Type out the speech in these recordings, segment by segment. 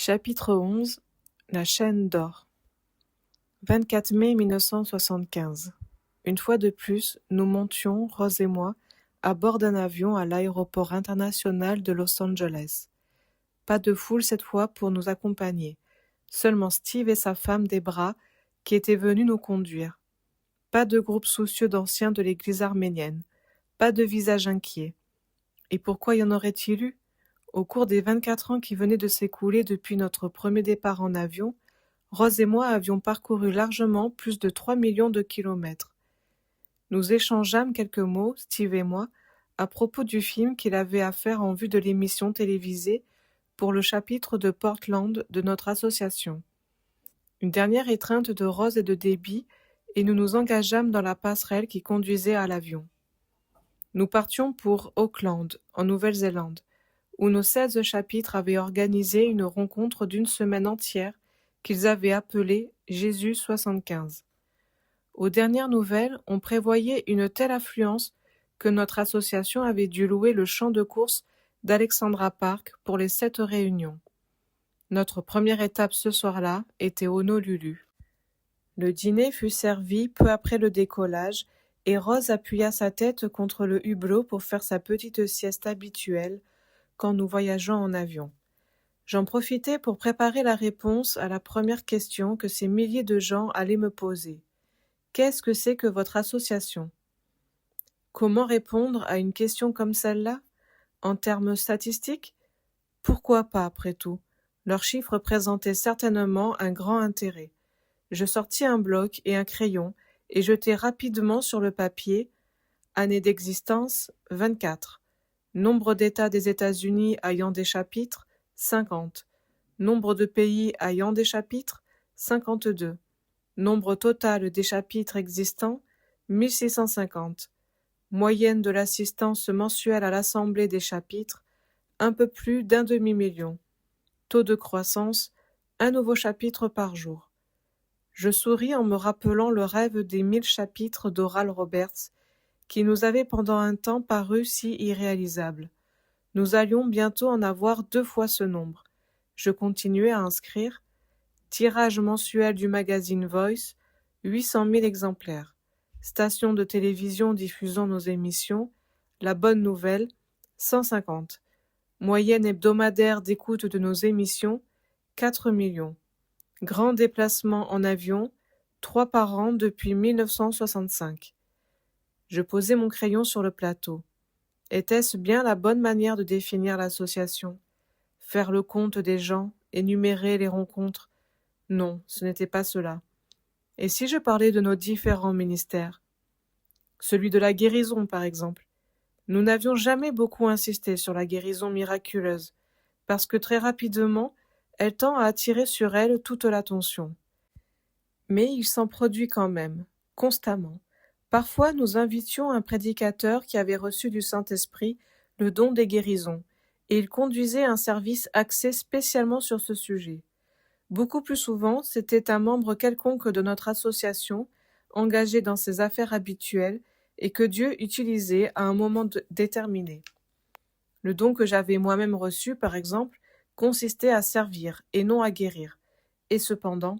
Chapitre 11 La chaîne d'or 24 mai 1975. Une fois de plus, nous montions, Rose et moi, à bord d'un avion à l'aéroport international de Los Angeles. Pas de foule cette fois pour nous accompagner, seulement Steve et sa femme Debra qui étaient venus nous conduire. Pas de groupe soucieux d'anciens de l'église arménienne, pas de visage inquiet. Et pourquoi y en aurait-il eu ? Au cours des 24 ans qui venaient de s'écouler depuis notre premier départ en avion, Rose et moi avions parcouru largement plus de 3 millions de kilomètres. Nous échangeâmes quelques mots, Steve et moi, à propos du film qu'il avait à faire en vue de l'émission télévisée pour le chapitre de Portland de notre association. Une dernière étreinte de Rose et de Debbie, et nous nous engageâmes dans la passerelle qui conduisait à l'avion. Nous partions pour Auckland, en Nouvelle-Zélande, où nos 16 chapitres avaient organisé une rencontre d'une semaine entière qu'ils avaient appelée Jésus 75. Aux dernières nouvelles, on prévoyait une telle affluence que notre association avait dû louer le champ de course d'Alexandra Park pour les 7 réunions. Notre première étape ce soir-là était Honolulu. Le dîner fut servi peu après le décollage et Rose appuya sa tête contre le hublot pour faire sa petite sieste habituelle quand nous voyageons en avion. J'en profitai pour préparer la réponse à la première question que ces milliers de gens allaient me poser. Qu'est-ce que c'est que votre association ? Comment répondre à une question comme celle-là ? En termes statistiques ? Pourquoi pas, après tout ? Leurs chiffres présentaient certainement un grand intérêt. Je sortis un bloc et un crayon et jetai rapidement sur le papier « Année d'existence, 24. Nombre d'États des États-Unis ayant des chapitres, 50. Nombre de pays ayant des chapitres, 52. Nombre total des chapitres existants, 1650. Moyenne de l'assistance mensuelle à l'Assemblée des chapitres, un peu plus d'1 demi-million. Taux de croissance, un nouveau chapitre par jour. Je souris en me rappelant le rêve des 1000 chapitres d'Oral Roberts, qui nous avait pendant un temps paru si irréalisable. Nous allions bientôt en avoir 2 fois ce nombre. Je continuai à inscrire. Tirage mensuel du magazine Voice, 800 000 exemplaires. Station de télévision diffusant nos émissions, La Bonne Nouvelle, 150. Moyenne hebdomadaire d'écoute de nos émissions, 4 millions. Grand déplacement en avion, 3 par an depuis 1965. Je posai mon crayon sur le plateau. Était-ce bien la bonne manière de définir l'association ? Faire le compte des gens, énumérer les rencontres ? Non, ce n'était pas cela. Et si je parlais de nos différents ministères ? Celui de la guérison, par exemple. Nous n'avions jamais beaucoup insisté sur la guérison miraculeuse, parce que très rapidement, elle tend à attirer sur elle toute l'attention. Mais il s'en produit quand même, constamment. Parfois, nous invitions un prédicateur qui avait reçu du Saint-Esprit le don des guérisons, et il conduisait un service axé spécialement sur ce sujet. Beaucoup plus souvent, c'était un membre quelconque de notre association, engagé dans ses affaires habituelles, et que Dieu utilisait à un moment déterminé. Le don que j'avais moi-même reçu, par exemple, consistait à servir et non à guérir. Et cependant,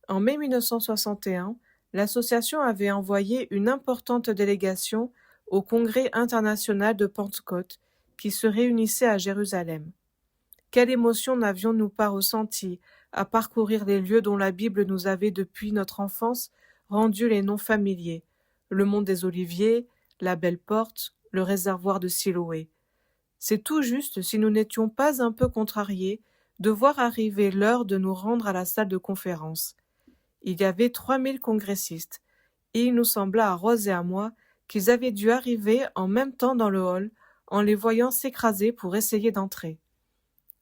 en mai 1961, l'association avait envoyé une importante délégation au Congrès international de Pentecôte qui se réunissait à Jérusalem. Quelle émotion n'avions-nous pas ressentie à parcourir les lieux dont la Bible nous avait depuis notre enfance rendu les noms familiers, le mont des Oliviers, la Belle Porte, le réservoir de Siloé. C'est tout juste si nous n'étions pas un peu contrariés de voir arriver l'heure de nous rendre à la salle de conférence. Il y avait 3000 congressistes, et il nous sembla à Rose et à moi qu'ils avaient dû arriver en même temps dans le hall en les voyant s'écraser pour essayer d'entrer.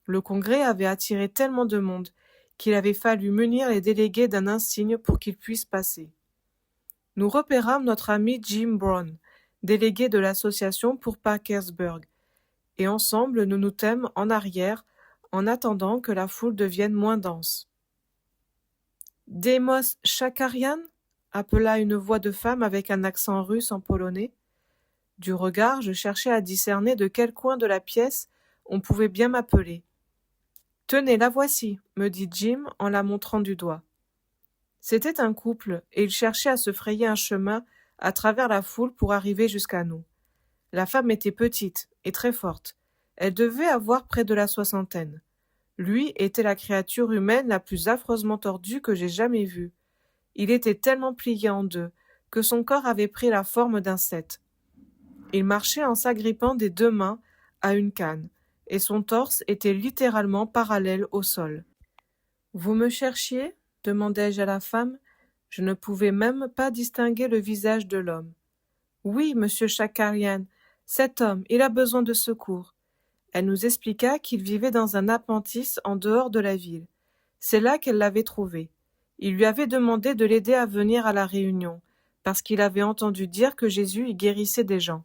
Le congrès avait attiré tellement de monde qu'il avait fallu munir les délégués d'un insigne pour qu'ils puissent passer. Nous repérâmes notre ami Jim Brown, délégué de l'association pour Parkersburg, et ensemble nous nous tîmes en arrière en attendant que la foule devienne moins dense. « Demos Chakarian » appela une voix de femme avec un accent russe en polonais. Du regard, je cherchais à discerner de quel coin de la pièce on pouvait bien m'appeler. « Tenez, la voici, me dit Jim en la montrant du doigt. C'était un couple, et ils cherchaient à se frayer un chemin à travers la foule pour arriver jusqu'à nous. La femme était petite et très forte. Elle devait avoir près de la soixantaine. Lui était la créature humaine la plus affreusement tordue que j'ai jamais vue. Il était tellement plié en deux que son corps avait pris la forme d'un sept. Il marchait en s'agrippant des deux mains à une canne, et son torse était littéralement parallèle au sol. « Vous me cherchiez » demandai-je à la femme. Je ne pouvais même pas distinguer le visage de l'homme. « Oui, monsieur Chakarian, cet homme, il a besoin de secours. » Elle nous expliqua qu'il vivait dans un appentis en dehors de la ville. C'est là qu'elle l'avait trouvé. Il lui avait demandé de l'aider à venir à la réunion, parce qu'il avait entendu dire que Jésus y guérissait des gens.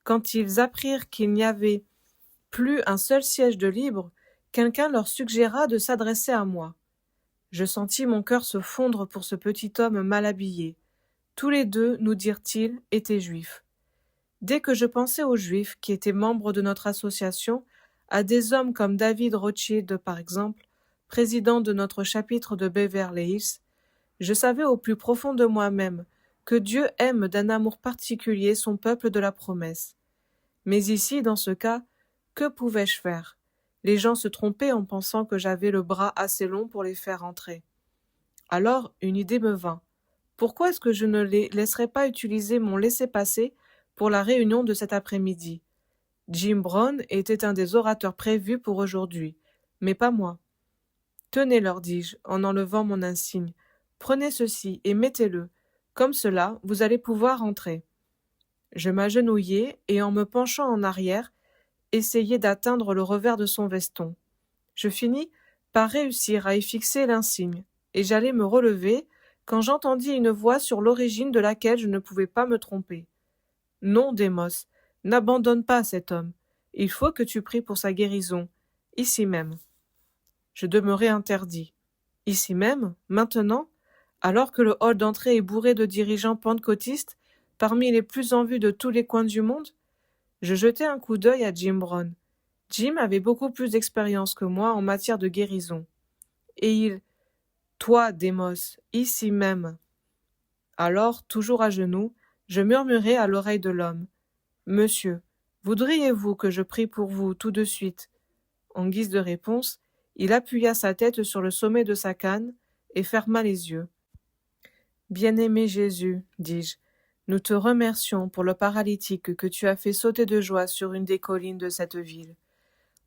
Quand ils apprirent qu'il n'y avait plus un seul siège de libre, quelqu'un leur suggéra de s'adresser à moi. Je sentis mon cœur se fondre pour ce petit homme mal habillé. Tous les deux, nous dirent-ils, étaient juifs. Dès que je pensais aux juifs qui étaient membres de notre association, à des hommes comme David Rothschild par exemple, président de notre chapitre de Beverly Hills, je savais au plus profond de moi-même que Dieu aime d'un amour particulier son peuple de la promesse. Mais ici, dans ce cas, que pouvais-je faire? Les gens se trompaient en pensant que j'avais le bras assez long pour les faire entrer. Alors, une idée me vint. Pourquoi est-ce que je ne les laisserais pas utiliser mon laissez-passer pour la réunion de cet après-midi? Jim Brown était un des orateurs prévus pour aujourd'hui, mais pas moi. Tenez, leur dis-je, en enlevant mon insigne. Prenez ceci et mettez-le. Comme cela, vous allez pouvoir entrer. Je m'agenouillai et, en me penchant en arrière, essayai d'atteindre le revers de son veston. Je finis par réussir à y fixer l'insigne, et j'allais me relever quand j'entendis une voix sur l'origine de laquelle je ne pouvais pas me tromper. « Non, Démos, n'abandonne pas cet homme. Il faut que tu pries pour sa guérison, ici même. » Je demeurai interdit. Ici même, maintenant, alors que le hall d'entrée est bourré de dirigeants pentecôtistes, parmi les plus en vue de tous les coins du monde? Je jetai un coup d'œil à Jim Brown. Jim avait beaucoup plus d'expérience que moi en matière de guérison. Et il... « Toi, Démos, ici même. » Alors, toujours à genoux, je murmurai à l'oreille de l'homme. « Monsieur, voudriez-vous que je prie pour vous tout de suite ?» En guise de réponse, il appuya sa tête sur le sommet de sa canne et ferma les yeux. « Bien-aimé Jésus, dis-je, nous te remercions pour le paralytique que tu as fait sauter de joie sur une des collines de cette ville.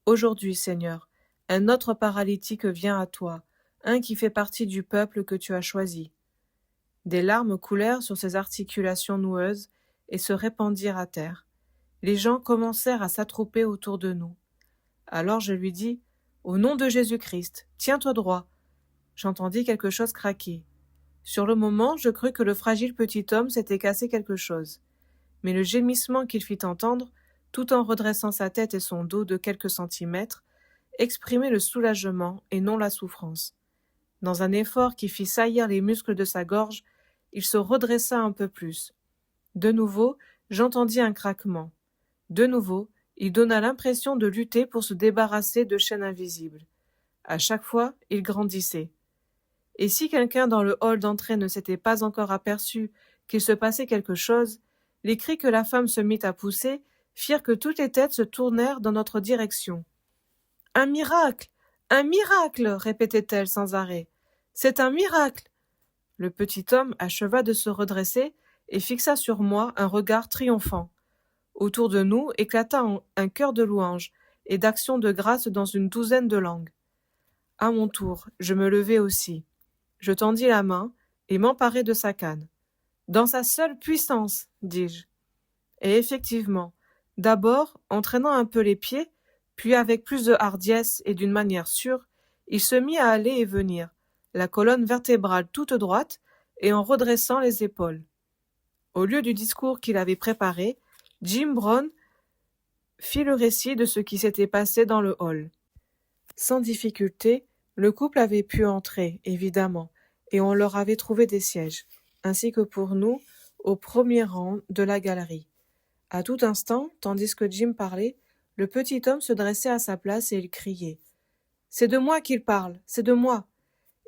Aujourd'hui, Seigneur, un autre paralytique vient à toi, un qui fait partie du peuple que tu as choisi. » Des larmes coulèrent sur ses articulations noueuses et se répandirent à terre. Les gens commencèrent à s'attrouper autour de nous. Alors je lui dis « Au nom de Jésus-Christ, tiens-toi droit !» J'entendis quelque chose craquer. Sur le moment, je crus que le fragile petit homme s'était cassé quelque chose. Mais le gémissement qu'il fit entendre, tout en redressant sa tête et son dos de quelques centimètres, exprimait le soulagement et non la souffrance. Dans un effort qui fit saillir les muscles de sa gorge, il se redressa un peu plus. De nouveau, j'entendis un craquement. De nouveau, il donna l'impression de lutter pour se débarrasser de chaînes invisibles. À chaque fois, il grandissait. Et si quelqu'un dans le hall d'entrée ne s'était pas encore aperçu qu'il se passait quelque chose, les cris que la femme se mit à pousser firent que toutes les têtes se tournèrent dans notre direction. « Un miracle! Un miracle! » répétait-elle sans arrêt. « C'est un miracle !» Le petit homme acheva de se redresser et fixa sur moi un regard triomphant. Autour de nous éclata un chœur de louanges et d'actions de grâce dans une douzaine de langues. À mon tour, je me levai aussi. Je tendis la main et m'emparai de sa canne. « Dans sa seule puissance, dis-je. » Et effectivement, d'abord en traînant un peu les pieds, puis avec plus de hardiesse et d'une manière sûre, il se mit à aller et venir, la colonne vertébrale toute droite et en redressant les épaules. Au lieu du discours qu'il avait préparé, Jim Brown fit le récit de ce qui s'était passé dans le hall. Sans difficulté, le couple avait pu entrer, évidemment, et on leur avait trouvé des sièges, ainsi que pour nous, au premier rang de la galerie. À tout instant, tandis que Jim parlait, le petit homme se dressait à sa place et il criait. « C'est de moi qu'il parle, c'est de moi.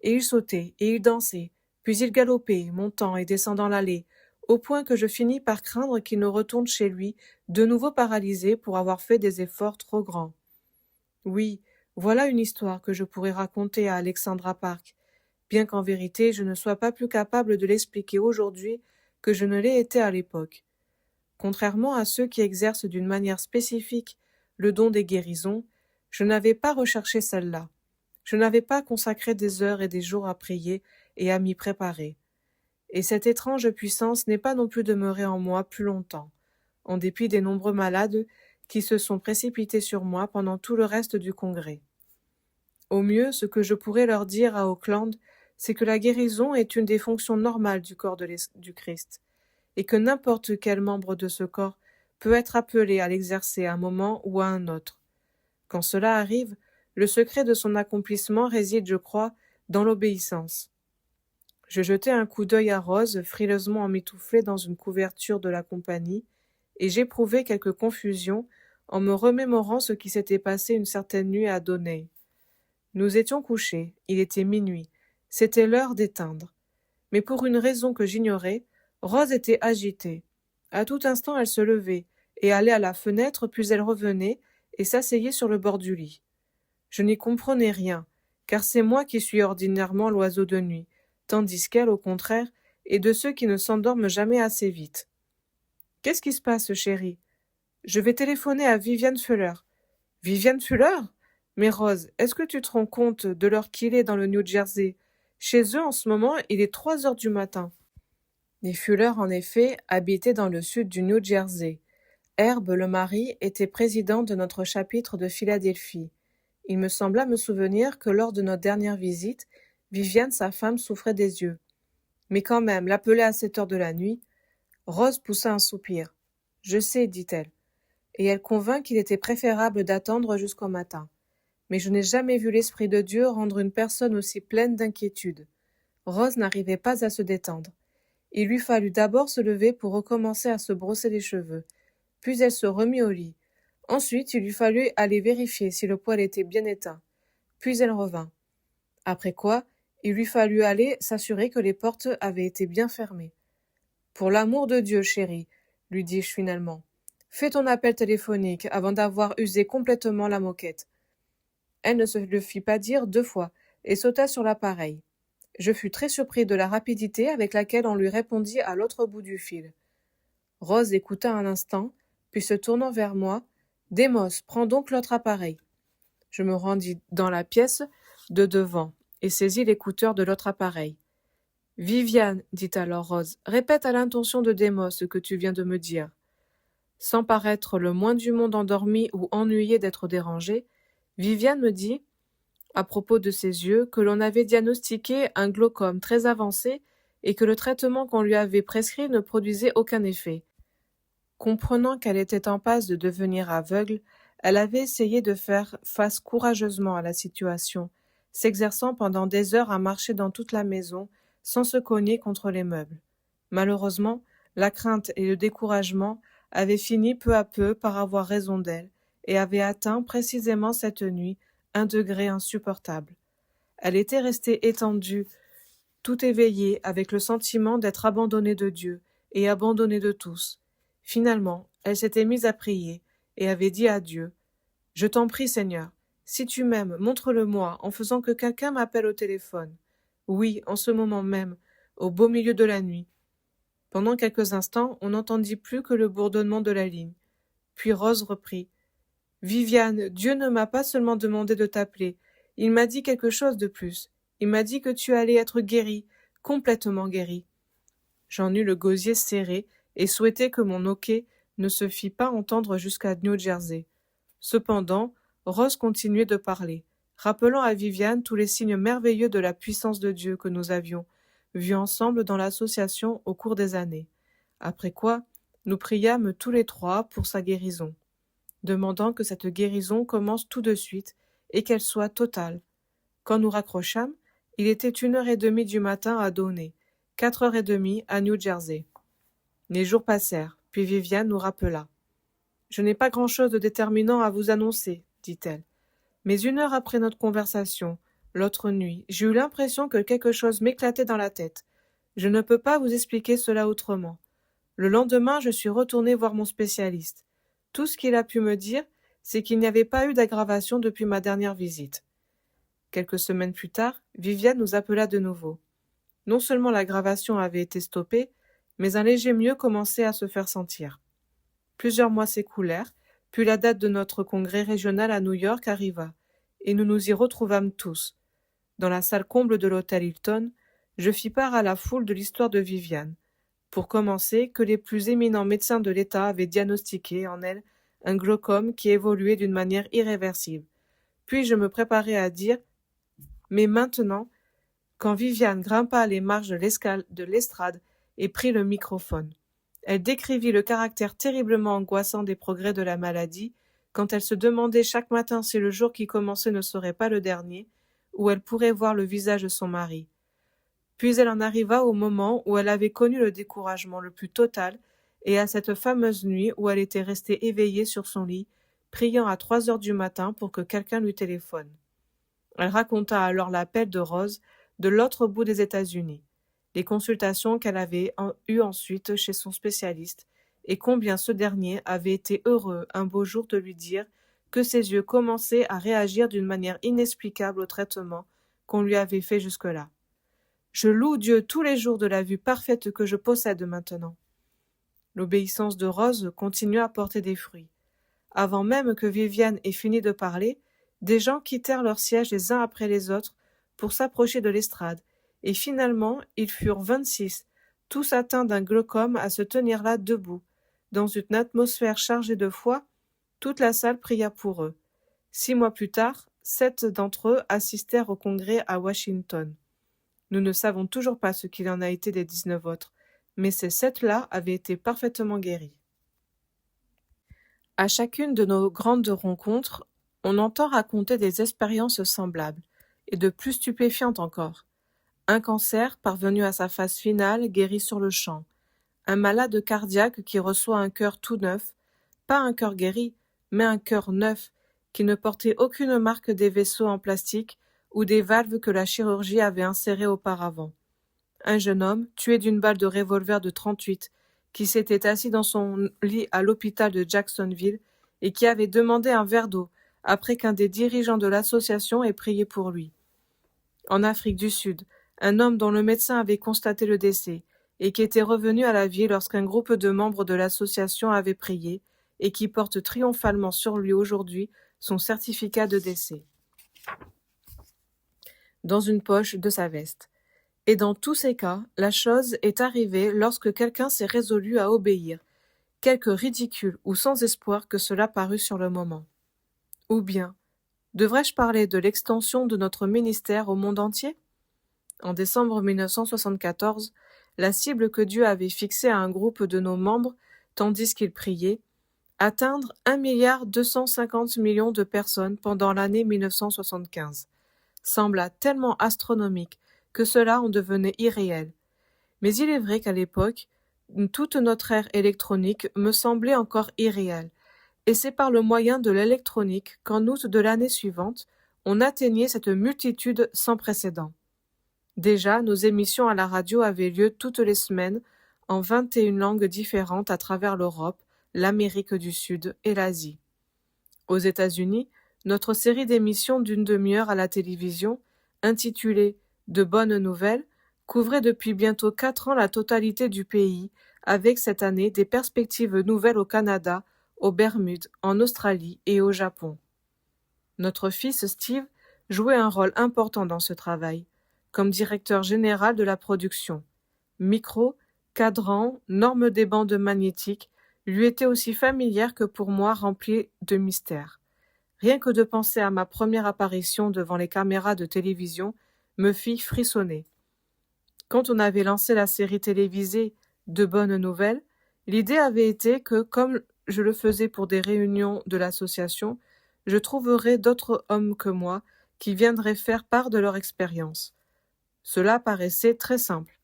Et il sautait, et il dansait, puis il galopait, montant et descendant l'allée, au point que je finis par craindre qu'il ne retourne chez lui, de nouveau paralysé pour avoir fait des efforts trop grands. Oui, voilà une histoire que je pourrais raconter à Alexandra Park, bien qu'en vérité je ne sois pas plus capable de l'expliquer aujourd'hui que je ne l'ai été à l'époque. Contrairement à ceux qui exercent d'une manière spécifique le don des guérisons, je n'avais pas recherché celle-là. Je n'avais pas consacré des heures et des jours à prier et à m'y préparer. Et cette étrange puissance n'est pas non plus demeurée en moi plus longtemps, en dépit des nombreux malades qui se sont précipités sur moi pendant tout le reste du congrès. Au mieux, ce que je pourrais leur dire à Auckland, c'est que la guérison est une des fonctions normales du corps du Christ, et que n'importe quel membre de ce corps peut être appelé à l'exercer à un moment ou à un autre. Quand cela arrive, le secret de son accomplissement réside, je crois, dans l'obéissance. Je jetai un coup d'œil à Rose, frileusement emmitouflée dans une couverture de la compagnie, et j'éprouvai quelque confusion en me remémorant ce qui s'était passé une certaine nuit à Donnay. Nous étions couchés, il était minuit, c'était l'heure d'éteindre. Mais pour une raison que j'ignorais, Rose était agitée. À tout instant elle se levait, et allait à la fenêtre, puis elle revenait, et s'asseyait sur le bord du lit. Je n'y comprenais rien, car c'est moi qui suis ordinairement l'oiseau de nuit, tandis qu'elle, au contraire, est de ceux qui ne s'endorment jamais assez vite. « Qu'est-ce qui se passe, chérie ? Je vais téléphoner à Viviane Fuller. »« Viviane Fuller ? Mais Rose, est-ce que tu te rends compte de l'heure qu'il est dans le New Jersey ? Chez eux, en ce moment, il est 3 heures du matin. » Les Fuller, en effet, habitaient dans le sud du New Jersey. Herb, le mari, était président de notre chapitre de Philadelphie. Il me sembla me souvenir que lors de notre dernière visite, Viviane, sa femme, souffrait des yeux. Mais quand même, l'appeler à cette heure de la nuit. Rose poussa un soupir. « Je sais, dit-elle. » Et elle convint qu'il était préférable d'attendre jusqu'au matin. Mais je n'ai jamais vu l'Esprit de Dieu rendre une personne aussi pleine d'inquiétude. Rose n'arrivait pas à se détendre. Il lui fallut d'abord se lever pour recommencer à se brosser les cheveux. Puis elle se remit au lit. Ensuite, il lui fallut aller vérifier si le poêle était bien éteint. Puis elle revint. Après quoi, il lui fallut aller s'assurer que les portes avaient été bien fermées. « Pour l'amour de Dieu, chérie, lui dis-je finalement, fais ton appel téléphonique avant d'avoir usé complètement la moquette. » Elle ne se le fit pas dire 2 fois et sauta sur l'appareil. Je fus très surpris de la rapidité avec laquelle on lui répondit à l'autre bout du fil. Rose écouta un instant, puis se tournant vers moi, « Démos, prends donc l'autre appareil. » Je me rendis dans la pièce de devant et saisis l'écouteur de l'autre appareil. « Viviane, dit alors Rose, répète à l'intention de Démos ce que tu viens de me dire. » Sans paraître le moins du monde endormie ou ennuyée d'être dérangée, Viviane me dit, à propos de ses yeux, que l'on avait diagnostiqué un glaucome très avancé et que le traitement qu'on lui avait prescrit ne produisait aucun effet. Comprenant qu'elle était en passe de devenir aveugle, elle avait essayé de faire face courageusement à la situation, s'exerçant pendant des heures à marcher dans toute la maison, sans se cogner contre les meubles. Malheureusement, la crainte et le découragement avaient fini peu à peu par avoir raison d'elle, et avaient atteint précisément cette nuit un degré insupportable. Elle était restée étendue, tout éveillée, avec le sentiment d'être abandonnée de Dieu et abandonnée de tous. Finalement, elle s'était mise à prier et avait dit à Dieu, « Je t'en prie, Seigneur, si tu m'aimes, montre-le-moi en faisant que quelqu'un m'appelle au téléphone. Oui, en ce moment même, au beau milieu de la nuit. » Pendant quelques instants, on n'entendit plus que le bourdonnement de la ligne. Puis Rose reprit, « Viviane, Dieu ne m'a pas seulement demandé de t'appeler, il m'a dit quelque chose de plus. Il m'a dit que tu allais être guérie, complètement guérie. » J'en eus le gosier serré et souhaitai que mon hoquet ne se fît pas entendre jusqu'à New Jersey. Cependant, Rose continuait de parler, rappelant à Viviane tous les signes merveilleux de la puissance de Dieu que nous avions vus ensemble dans l'association au cours des années. Après quoi, nous priâmes tous les 3 pour sa guérison, demandant que cette guérison commence tout de suite et qu'elle soit totale. Quand nous raccrochâmes, il était 1h30 du matin à Donnay, 4h30 à New Jersey. Les jours passèrent, puis Viviane nous rappela. « Je n'ai pas grand-chose de déterminant à vous annoncer, dit-elle, Mais 1 heure après notre conversation, l'autre nuit, j'ai eu l'impression que quelque chose m'éclatait dans la tête. Je ne peux pas vous expliquer cela autrement. Le lendemain, je suis retournée voir mon spécialiste. Tout ce qu'il a pu me dire, c'est qu'il n'y avait pas eu d'aggravation depuis ma dernière visite. Quelques semaines plus tard, Viviane nous appela de nouveau. Non seulement l'aggravation avait été stoppée, mais un léger mieux commençait à se faire sentir. Plusieurs mois s'écoulèrent, puis la date de notre congrès régional à New York arriva, et nous nous y retrouvâmes tous. Dans la salle comble de l'hôtel Hilton, je fis part à la foule de l'histoire de Viviane. Pour commencer, que les plus éminents médecins de l'État avaient diagnostiqué en elle un glaucome qui évoluait d'une manière irréversible. Puis je me préparais à dire « Mais maintenant », quand Viviane grimpa les marches de l'estrade et prit le microphone. Elle décrivit le caractère terriblement angoissant des progrès de la maladie, quand elle se demandait chaque matin si le jour qui commençait ne serait pas le dernier, où elle pourrait voir le visage de son mari. Puis elle en arriva au moment où elle avait connu le découragement le plus total, et à cette fameuse nuit où elle était restée éveillée sur son lit, priant à 3 heures du matin pour que quelqu'un lui téléphone. Elle raconta alors l'appel de Rose de l'autre bout des États-Unis, les consultations qu'elle avait eues ensuite chez son spécialiste, et combien ce dernier avait été heureux un beau jour de lui dire que ses yeux commençaient à réagir d'une manière inexplicable au traitement qu'on lui avait fait jusque-là. Je loue Dieu tous les jours de la vue parfaite que je possède maintenant. L'obéissance de Rose continua à porter des fruits. Avant même que Viviane ait fini de parler, des gens quittèrent leurs sièges les uns après les autres pour s'approcher de l'estrade, et finalement ils furent 26, tous atteints d'un glaucome à se tenir là debout. Dans une atmosphère chargée de foi, toute la salle pria pour eux. 6 mois plus tard, 7 d'entre eux assistèrent au congrès à Washington. Nous ne savons toujours pas ce qu'il en a été des 19 autres, mais ces 7-là avaient été parfaitement guéris. À chacune de nos grandes rencontres, on entend raconter des expériences semblables, et de plus stupéfiantes encore. Un cancer parvenu à sa phase finale guéri sur le champ. Un malade cardiaque qui reçoit un cœur tout neuf, pas un cœur guéri, mais un cœur neuf, qui ne portait aucune marque des vaisseaux en plastique ou des valves que la chirurgie avait insérées auparavant. Un jeune homme, tué d'une balle de revolver de 38, qui s'était assis dans son lit à l'hôpital de Jacksonville et qui avait demandé un verre d'eau après qu'un des dirigeants de l'association ait prié pour lui. En Afrique du Sud, un homme dont le médecin avait constaté le décès et qui était revenu à la vie lorsqu'un groupe de membres de l'association avait prié et qui porte triomphalement sur lui aujourd'hui son certificat de décès dans une poche de sa veste. Et dans tous ces cas, la chose est arrivée lorsque quelqu'un s'est résolu à obéir, quelque ridicule ou sans espoir que cela parût sur le moment. Ou bien, devrais-je parler de l'extension de notre ministère au monde entier ? En décembre 1974, la cible que Dieu avait fixée à un groupe de nos membres, tandis qu'ils priaient, atteindre 1,250 milliard de personnes pendant l'année 1975, sembla tellement astronomique que cela en devenait irréel. Mais il est vrai qu'à l'époque, toute notre ère électronique me semblait encore irréelle, et c'est par le moyen de l'électronique qu'en août de l'année suivante, on atteignait cette multitude sans précédent. Déjà, nos émissions à la radio avaient lieu toutes les semaines en 21 langues différentes à travers l'Europe, l'Amérique du Sud et l'Asie. Aux États-Unis, notre série d'émissions d'une demi-heure à la télévision, intitulée « De bonnes nouvelles », couvrait depuis bientôt 4 ans la totalité du pays, avec cette année des perspectives nouvelles au Canada, aux Bermudes, en Australie et au Japon. Notre fils Steve jouait un rôle important dans ce travail, comme directeur général de la production. Micro, cadran, normes des bandes magnétiques lui étaient aussi familières que pour moi remplies de mystères. Rien que de penser à ma première apparition devant les caméras de télévision me fit frissonner. Quand on avait lancé la série télévisée De bonnes nouvelles, l'idée avait été que, comme je le faisais pour des réunions de l'association, je trouverais d'autres hommes que moi qui viendraient faire part de leur expérience. Cela paraissait très simple.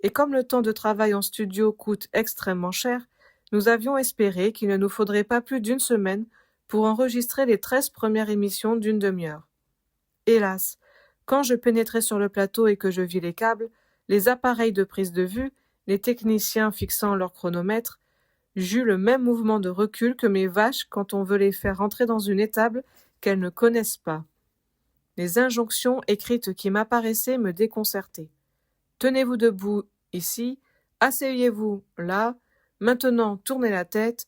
Et comme le temps de travail en studio coûte extrêmement cher, nous avions espéré qu'il ne nous faudrait pas plus d'1 semaine pour enregistrer les 13 premières émissions d'une demi-heure. Hélas, quand je pénétrai sur le plateau et que je vis les câbles, les appareils de prise de vue, les techniciens fixant leur chronomètre, j'eus le même mouvement de recul que mes vaches quand on veut les faire entrer dans une étable qu'elles ne connaissent pas. Les injonctions écrites qui m'apparaissaient me déconcertaient. Tenez-vous debout ici, asseyez-vous là, maintenant tournez la tête.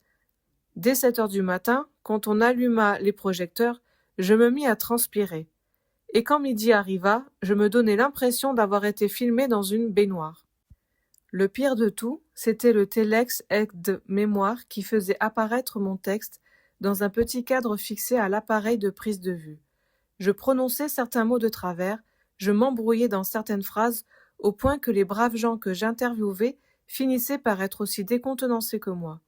Dès 7 heures du matin, quand on alluma les projecteurs, je me mis à transpirer. Et quand midi arriva, je me donnais l'impression d'avoir été filmé dans une baignoire. Le pire de tout, c'était le telex aide-mémoire qui faisait apparaître mon texte dans un petit cadre fixé à l'appareil de prise de vue. Je prononçais certains mots de travers, je m'embrouillais dans certaines phrases, au point que les braves gens que j'interviewais finissaient par être aussi décontenancés que moi.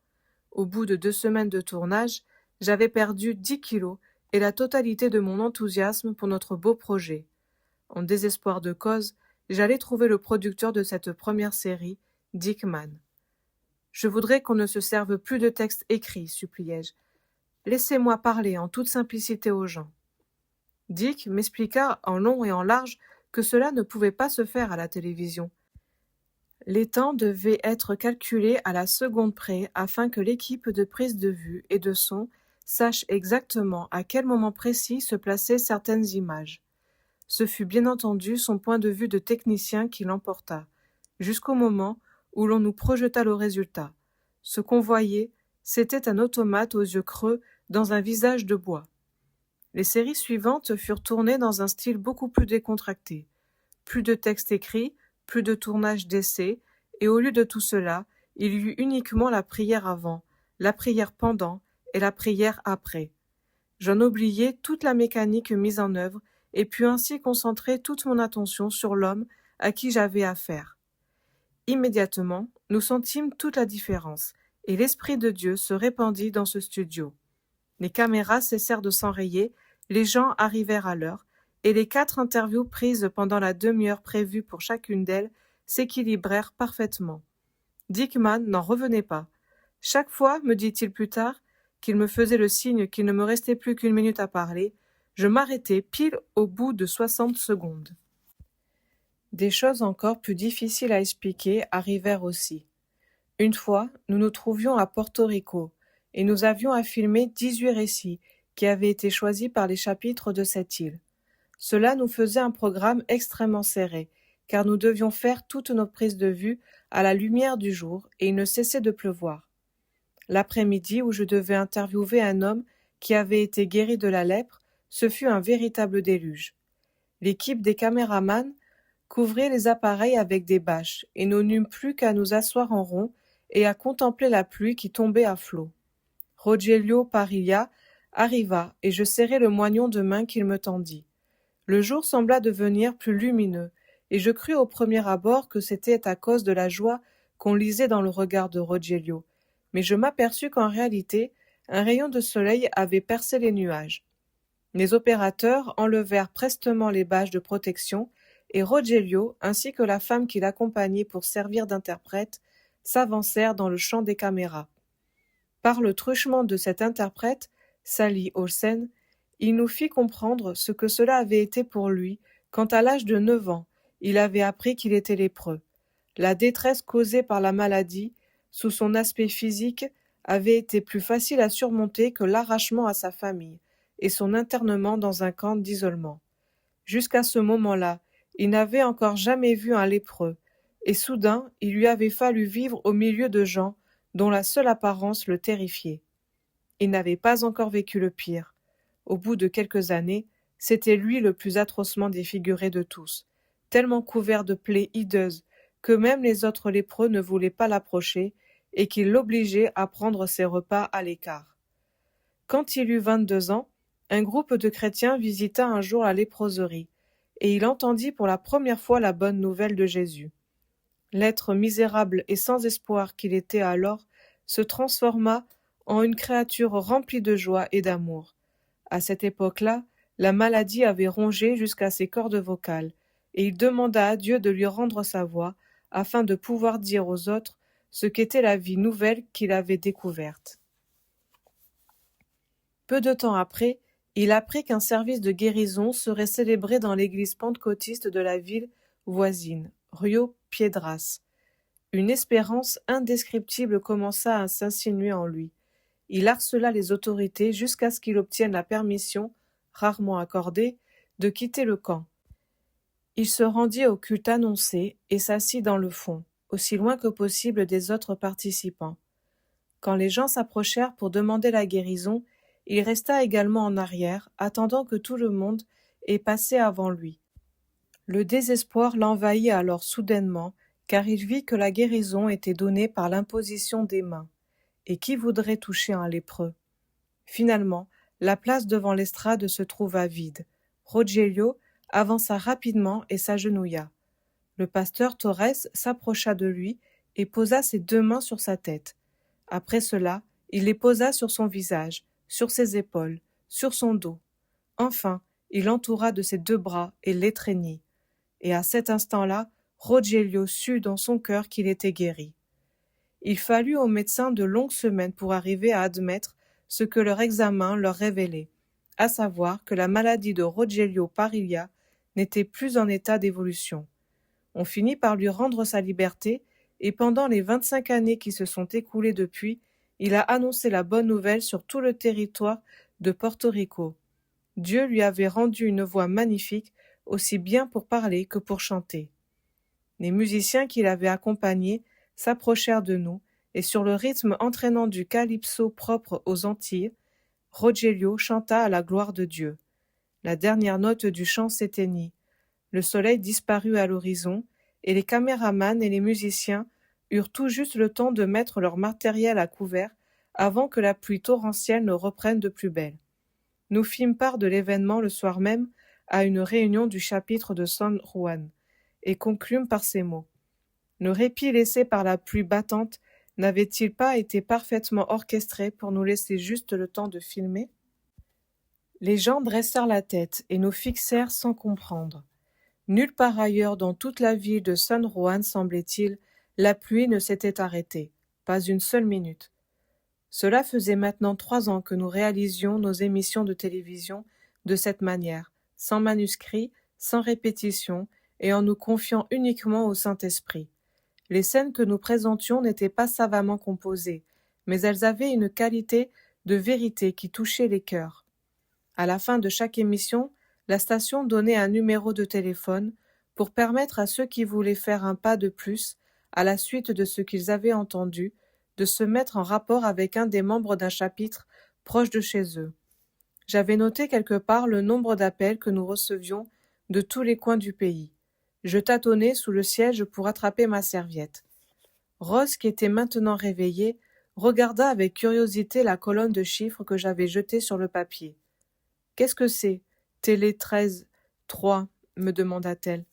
Au bout de 2 semaines de tournage, j'avais perdu 10 kilos et la totalité de mon enthousiasme pour notre beau projet. En désespoir de cause, j'allais trouver le producteur de cette première série, Dick Mann. « Je voudrais qu'on ne se serve plus de textes écrits, suppliai-je. Laissez-moi parler en toute simplicité aux gens. » Dick m'expliqua en long et en large que cela ne pouvait pas se faire à la télévision. Les temps devaient être calculés à la seconde près afin que l'équipe de prise de vue et de son sache exactement à quel moment précis se plaçaient certaines images. Ce fut bien entendu son point de vue de technicien qui l'emporta, jusqu'au moment où l'on nous projeta le résultat. Ce qu'on voyait, c'était un automate aux yeux creux dans un visage de bois. Les séries suivantes furent tournées dans un style beaucoup plus décontracté. Plus de textes écrits, plus de tournage d'essais, et au lieu de tout cela, il y eut uniquement la prière avant, la prière pendant et la prière après. J'en oubliai toute la mécanique mise en œuvre et pus ainsi concentrer toute mon attention sur l'homme à qui j'avais affaire. Immédiatement, nous sentîmes toute la différence, et l'Esprit de Dieu se répandit dans ce studio. Les caméras cessèrent de s'enrayer, les gens arrivèrent à l'heure, et les 4 interviews prises pendant la demi-heure prévue pour chacune d'elles s'équilibrèrent parfaitement. Dick Mann n'en revenait pas. Chaque fois, me dit-il plus tard, qu'il me faisait le signe qu'il ne me restait plus qu'1 minute à parler, je m'arrêtais pile au bout de 60 secondes. Des choses encore plus difficiles à expliquer arrivèrent aussi. Une fois, nous nous trouvions à Porto Rico, et nous avions à filmer 18 récits qui avaient été choisis par les chapitres de cette île. Cela nous faisait un programme extrêmement serré, car nous devions faire toutes nos prises de vue à la lumière du jour, et il ne cessait de pleuvoir. L'après-midi où je devais interviewer un homme qui avait été guéri de la lèpre, ce fut un véritable déluge. L'équipe des caméramans couvrait les appareils avec des bâches, et nous n'eûmes plus qu'à nous asseoir en rond et à contempler la pluie qui tombait à flots. Rogelio Parilla arriva, et je serrai le moignon de main qu'il me tendit. Le jour sembla devenir plus lumineux, et je crus au premier abord que c'était à cause de la joie qu'on lisait dans le regard de Rogelio, mais je m'aperçus qu'en réalité, un rayon de soleil avait percé les nuages. Les opérateurs enlevèrent prestement les bâches de protection, et Rogelio, ainsi que la femme qui l'accompagnait pour servir d'interprète, s'avancèrent dans le champ des caméras. Par le truchement de cet interprète, Sally Olsen, il nous fit comprendre ce que cela avait été pour lui quand, à l'âge de 9 ans, il avait appris qu'il était lépreux. La détresse causée par la maladie, sous son aspect physique, avait été plus facile à surmonter que l'arrachement à sa famille et son internement dans un camp d'isolement. Jusqu'à ce moment-là, il n'avait encore jamais vu un lépreux, et soudain il lui avait fallu vivre au milieu de gens dont la seule apparence le terrifiait. Il n'avait pas encore vécu le pire. Au bout de quelques années, c'était lui le plus atrocement défiguré de tous, tellement couvert de plaies hideuses que même les autres lépreux ne voulaient pas l'approcher et qu'il l'obligeait à prendre ses repas à l'écart. Quand il eut 22 ans, un groupe de chrétiens visita un jour la léproserie, et il entendit pour la première fois la bonne nouvelle de Jésus. L'être misérable et sans espoir qu'il était alors se transforma en une créature remplie de joie et d'amour. À cette époque-là, la maladie avait rongé jusqu'à ses cordes vocales, et il demanda à Dieu de lui rendre sa voix, afin de pouvoir dire aux autres ce qu'était la vie nouvelle qu'il avait découverte. Peu de temps après, il apprit qu'un service de guérison serait célébré dans l'église pentecôtiste de la ville voisine, Rio Piedras. Une espérance indescriptible commença à s'insinuer en lui. Il harcela les autorités jusqu'à ce qu'il obtienne la permission, rarement accordée, de quitter le camp. Il se rendit au culte annoncé et s'assit dans le fond, aussi loin que possible des autres participants. Quand les gens s'approchèrent pour demander la guérison, il resta également en arrière, attendant que tout le monde ait passé avant lui. Le désespoir l'envahit alors soudainement, car il vit que la guérison était donnée par l'imposition des mains. Et qui voudrait toucher un lépreux? Finalement, la place devant l'estrade se trouva vide. Rogelio avança rapidement et s'agenouilla. Le pasteur Torres s'approcha de lui et posa ses 2 mains sur sa tête. Après cela, il les posa sur son visage, sur ses épaules, sur son dos. Enfin, il l'entoura de ses 2 bras et l'étreignit. Et à cet instant-là, Rogelio sut dans son cœur qu'il était guéri. Il fallut aux médecins de longues semaines pour arriver à admettre ce que leur examen leur révélait, à savoir que la maladie de Rogelio Parilla n'était plus en état d'évolution. On finit par lui rendre sa liberté, et pendant les 25 années qui se sont écoulées depuis, il a annoncé la bonne nouvelle sur tout le territoire de Porto Rico. Dieu lui avait rendu une voix magnifique, aussi bien pour parler que pour chanter. Les musiciens qui l'avaient accompagné s'approchèrent de nous, et sur le rythme entraînant du calypso propre aux Antilles, Rogelio chanta à la gloire de Dieu. La dernière note du chant s'éteignit. Le soleil disparut à l'horizon, et les caméramans et les musiciens eurent tout juste le temps de mettre leur matériel à couvert avant que la pluie torrentielle ne reprenne de plus belle. Nous fîmes part de l'événement le soir même à une réunion du chapitre de San Juan, et conclûmes par ces mots. Le répit laissé par la pluie battante n'avait-il pas été parfaitement orchestré pour nous laisser juste le temps de filmer? Les gens dressèrent la tête et nous fixèrent sans comprendre. Nulle part ailleurs dans toute la ville de San Juan, semblait-il, la pluie ne s'était arrêtée, pas une seule minute. Cela faisait maintenant 3 ans que nous réalisions nos émissions de télévision de cette manière, sans manuscrit, sans répétition, et en nous confiant uniquement au Saint-Esprit. Les scènes que nous présentions n'étaient pas savamment composées, mais elles avaient une qualité de vérité qui touchait les cœurs. À la fin de chaque émission, la station donnait un numéro de téléphone pour permettre à ceux qui voulaient faire un pas de plus, à la suite de ce qu'ils avaient entendu, de se mettre en rapport avec un des membres d'un chapitre proche de chez eux. J'avais noté quelque part le nombre d'appels que nous recevions de tous les coins du pays. Je tâtonnais sous le siège pour attraper ma serviette. Rose, qui était maintenant réveillée, regarda avec curiosité la colonne de chiffres que j'avais jetée sur le papier. « Qu'est-ce que c'est ? Télé 13, 3, me demanda-t-elle.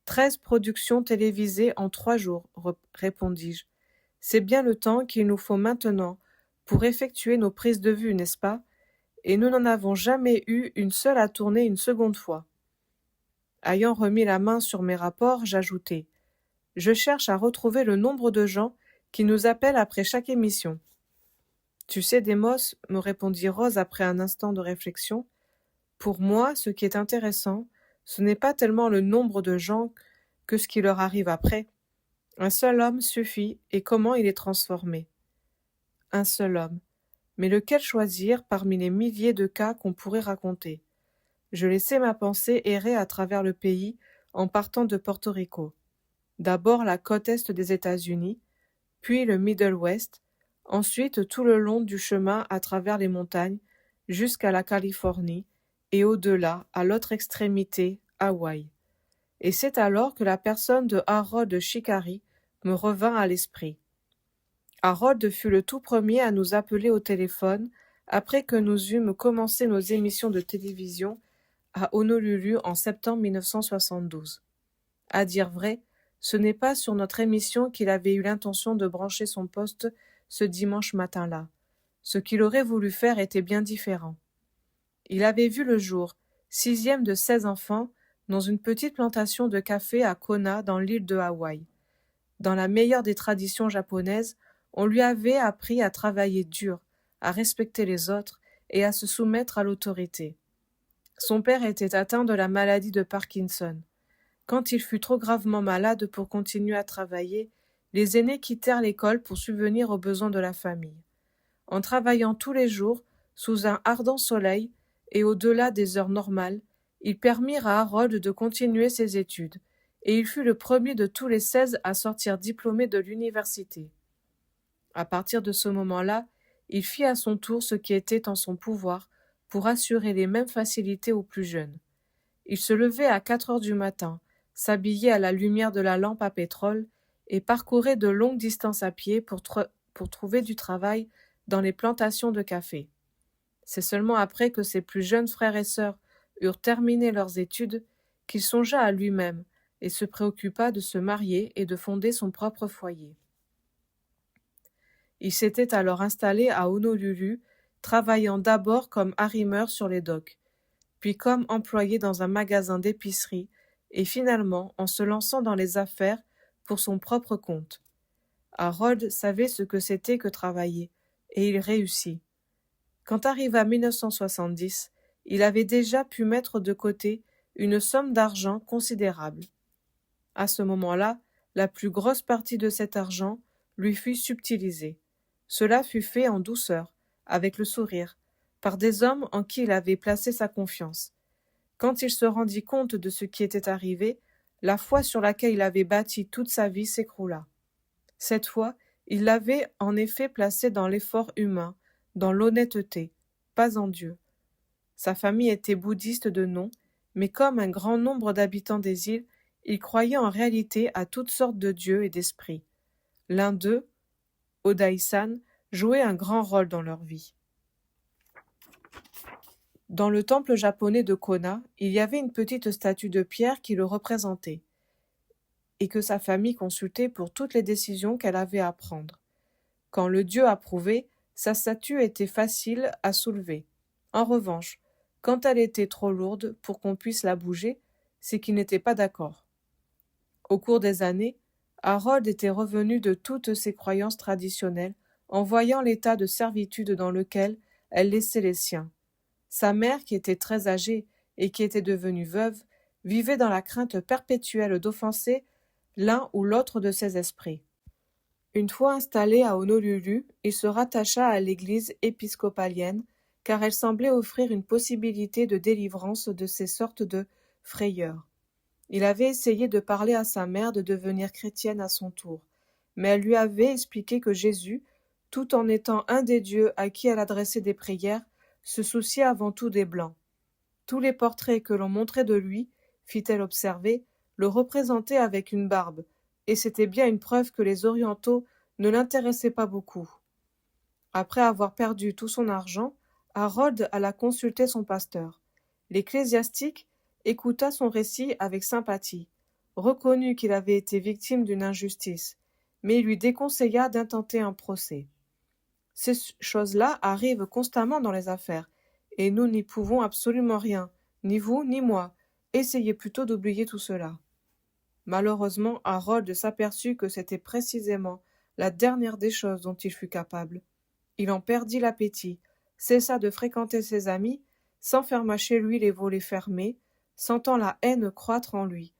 13 productions télévisées en 3 jours, répondis-je. C'est bien le temps qu'il nous faut maintenant pour effectuer nos prises de vue, n'est-ce pas? Et nous n'en avons jamais eu une seule à tourner une seconde fois. Ayant remis la main sur mes rapports, j'ajoutai. Je cherche à retrouver le nombre de gens qui nous appellent après chaque émission. Tu sais, Demos, me répondit Rose après un instant de réflexion, pour moi, ce qui est intéressant, ce n'est pas tellement le nombre de gens que ce qui leur arrive après. Un seul homme suffit, et comment il est transformé. Un seul homme. Mais lequel choisir parmi les milliers de cas qu'on pourrait raconter? Je laissai ma pensée errer à travers le pays en partant de Porto Rico. D'abord la côte est des États-Unis, puis le Middle West, ensuite tout le long du chemin à travers les montagnes jusqu'à la Californie et au-delà, à l'autre extrémité, Hawaï. Et c'est alors que la personne de Harold Shikari me revint à l'esprit. Harold fut le tout premier à nous appeler au téléphone après que nous eûmes commencé nos émissions de télévision à Honolulu en septembre 1972. À dire vrai, ce n'est pas sur notre émission qu'il avait eu l'intention de brancher son poste ce dimanche matin-là. Ce qu'il aurait voulu faire était bien différent. Il avait vu le jour, 6e de 16 enfants, dans une petite plantation de café à Kona dans l'île de Hawaï. Dans la meilleure des traditions japonaises, on lui avait appris à travailler dur, à respecter les autres et à se soumettre à l'autorité. Son père était atteint de la maladie de Parkinson. Quand il fut trop gravement malade pour continuer à travailler, les aînés quittèrent l'école pour subvenir aux besoins de la famille. En travaillant tous les jours, sous un ardent soleil et au-delà des heures normales, ils permirent à Harold de continuer ses études, et il fut le premier de tous les 16 à sortir diplômé de l'université. À partir de ce moment-là, il fit à son tour ce qui était en son pouvoir pour assurer les mêmes facilités aux plus jeunes. Il se levait à 4 heures du matin, s'habillait à la lumière de la lampe à pétrole et parcourait de longues distances à pied pour trouver du travail dans les plantations de café. C'est seulement après que ses plus jeunes frères et sœurs eurent terminé leurs études qu'il songea à lui-même et se préoccupa de se marier et de fonder son propre foyer. Il s'était alors installé à Honolulu, travaillant d'abord comme arrimeur sur les docks, puis comme employé dans un magasin d'épicerie, et finalement en se lançant dans les affaires pour son propre compte. Harold savait ce que c'était que travailler, et il réussit. Quand arriva 1970, il avait déjà pu mettre de côté une somme d'argent considérable. À ce moment-là, la plus grosse partie de cet argent lui fut subtilisée. Cela fut fait en douceur, avec le sourire, par des hommes en qui il avait placé sa confiance. Quand il se rendit compte de ce qui était arrivé, la foi sur laquelle il avait bâti toute sa vie s'écroula. Cette foi, il l'avait en effet placée dans l'effort humain, dans l'honnêteté, pas en Dieu. Sa famille était bouddhiste de nom, mais comme un grand nombre d'habitants des îles, il croyait en réalité à toutes sortes de dieux et d'esprits. L'un d'eux, Odai-san, jouait un grand rôle dans leur vie. Dans le temple japonais de Kona, il y avait une petite statue de pierre qui le représentait, et que sa famille consultait pour toutes les décisions qu'elle avait à prendre. Quand le dieu approuvait, sa statue était facile à soulever. En revanche, quand elle était trop lourde pour qu'on puisse la bouger, c'est qu'il n'était pas d'accord. Au cours des années, Harold était revenu de toutes ses croyances traditionnelles en voyant l'état de servitude dans lequel elle laissait les siens. Sa mère, qui était très âgée et qui était devenue veuve, vivait dans la crainte perpétuelle d'offenser l'un ou l'autre de ses esprits. Une fois installé à Honolulu, il se rattacha à l'église épiscopalienne, car elle semblait offrir une possibilité de délivrance de ces sortes de frayeurs. Il avait essayé de parler à sa mère de devenir chrétienne à son tour, mais elle lui avait expliqué que Jésus, tout en étant un des dieux à qui elle adressait des prières, se souciait avant tout des Blancs. Tous les portraits que l'on montrait de lui, fit-elle observer, le représentaient avec une barbe, et c'était bien une preuve que les Orientaux ne l'intéressaient pas beaucoup. Après avoir perdu tout son argent, Harold alla consulter son pasteur. L'ecclésiastique écouta son récit avec sympathie, reconnut qu'il avait été victime d'une injustice, mais il lui déconseilla d'intenter un procès. Ces choses-là arrivent constamment dans les affaires, et nous n'y pouvons absolument rien, ni vous ni moi. Essayez plutôt d'oublier tout cela. Malheureusement, Harold s'aperçut que c'était précisément la dernière des choses dont il fut capable. Il en perdit l'appétit, cessa de fréquenter ses amis, s'enferma chez lui les volets fermés, sentant la haine croître en lui.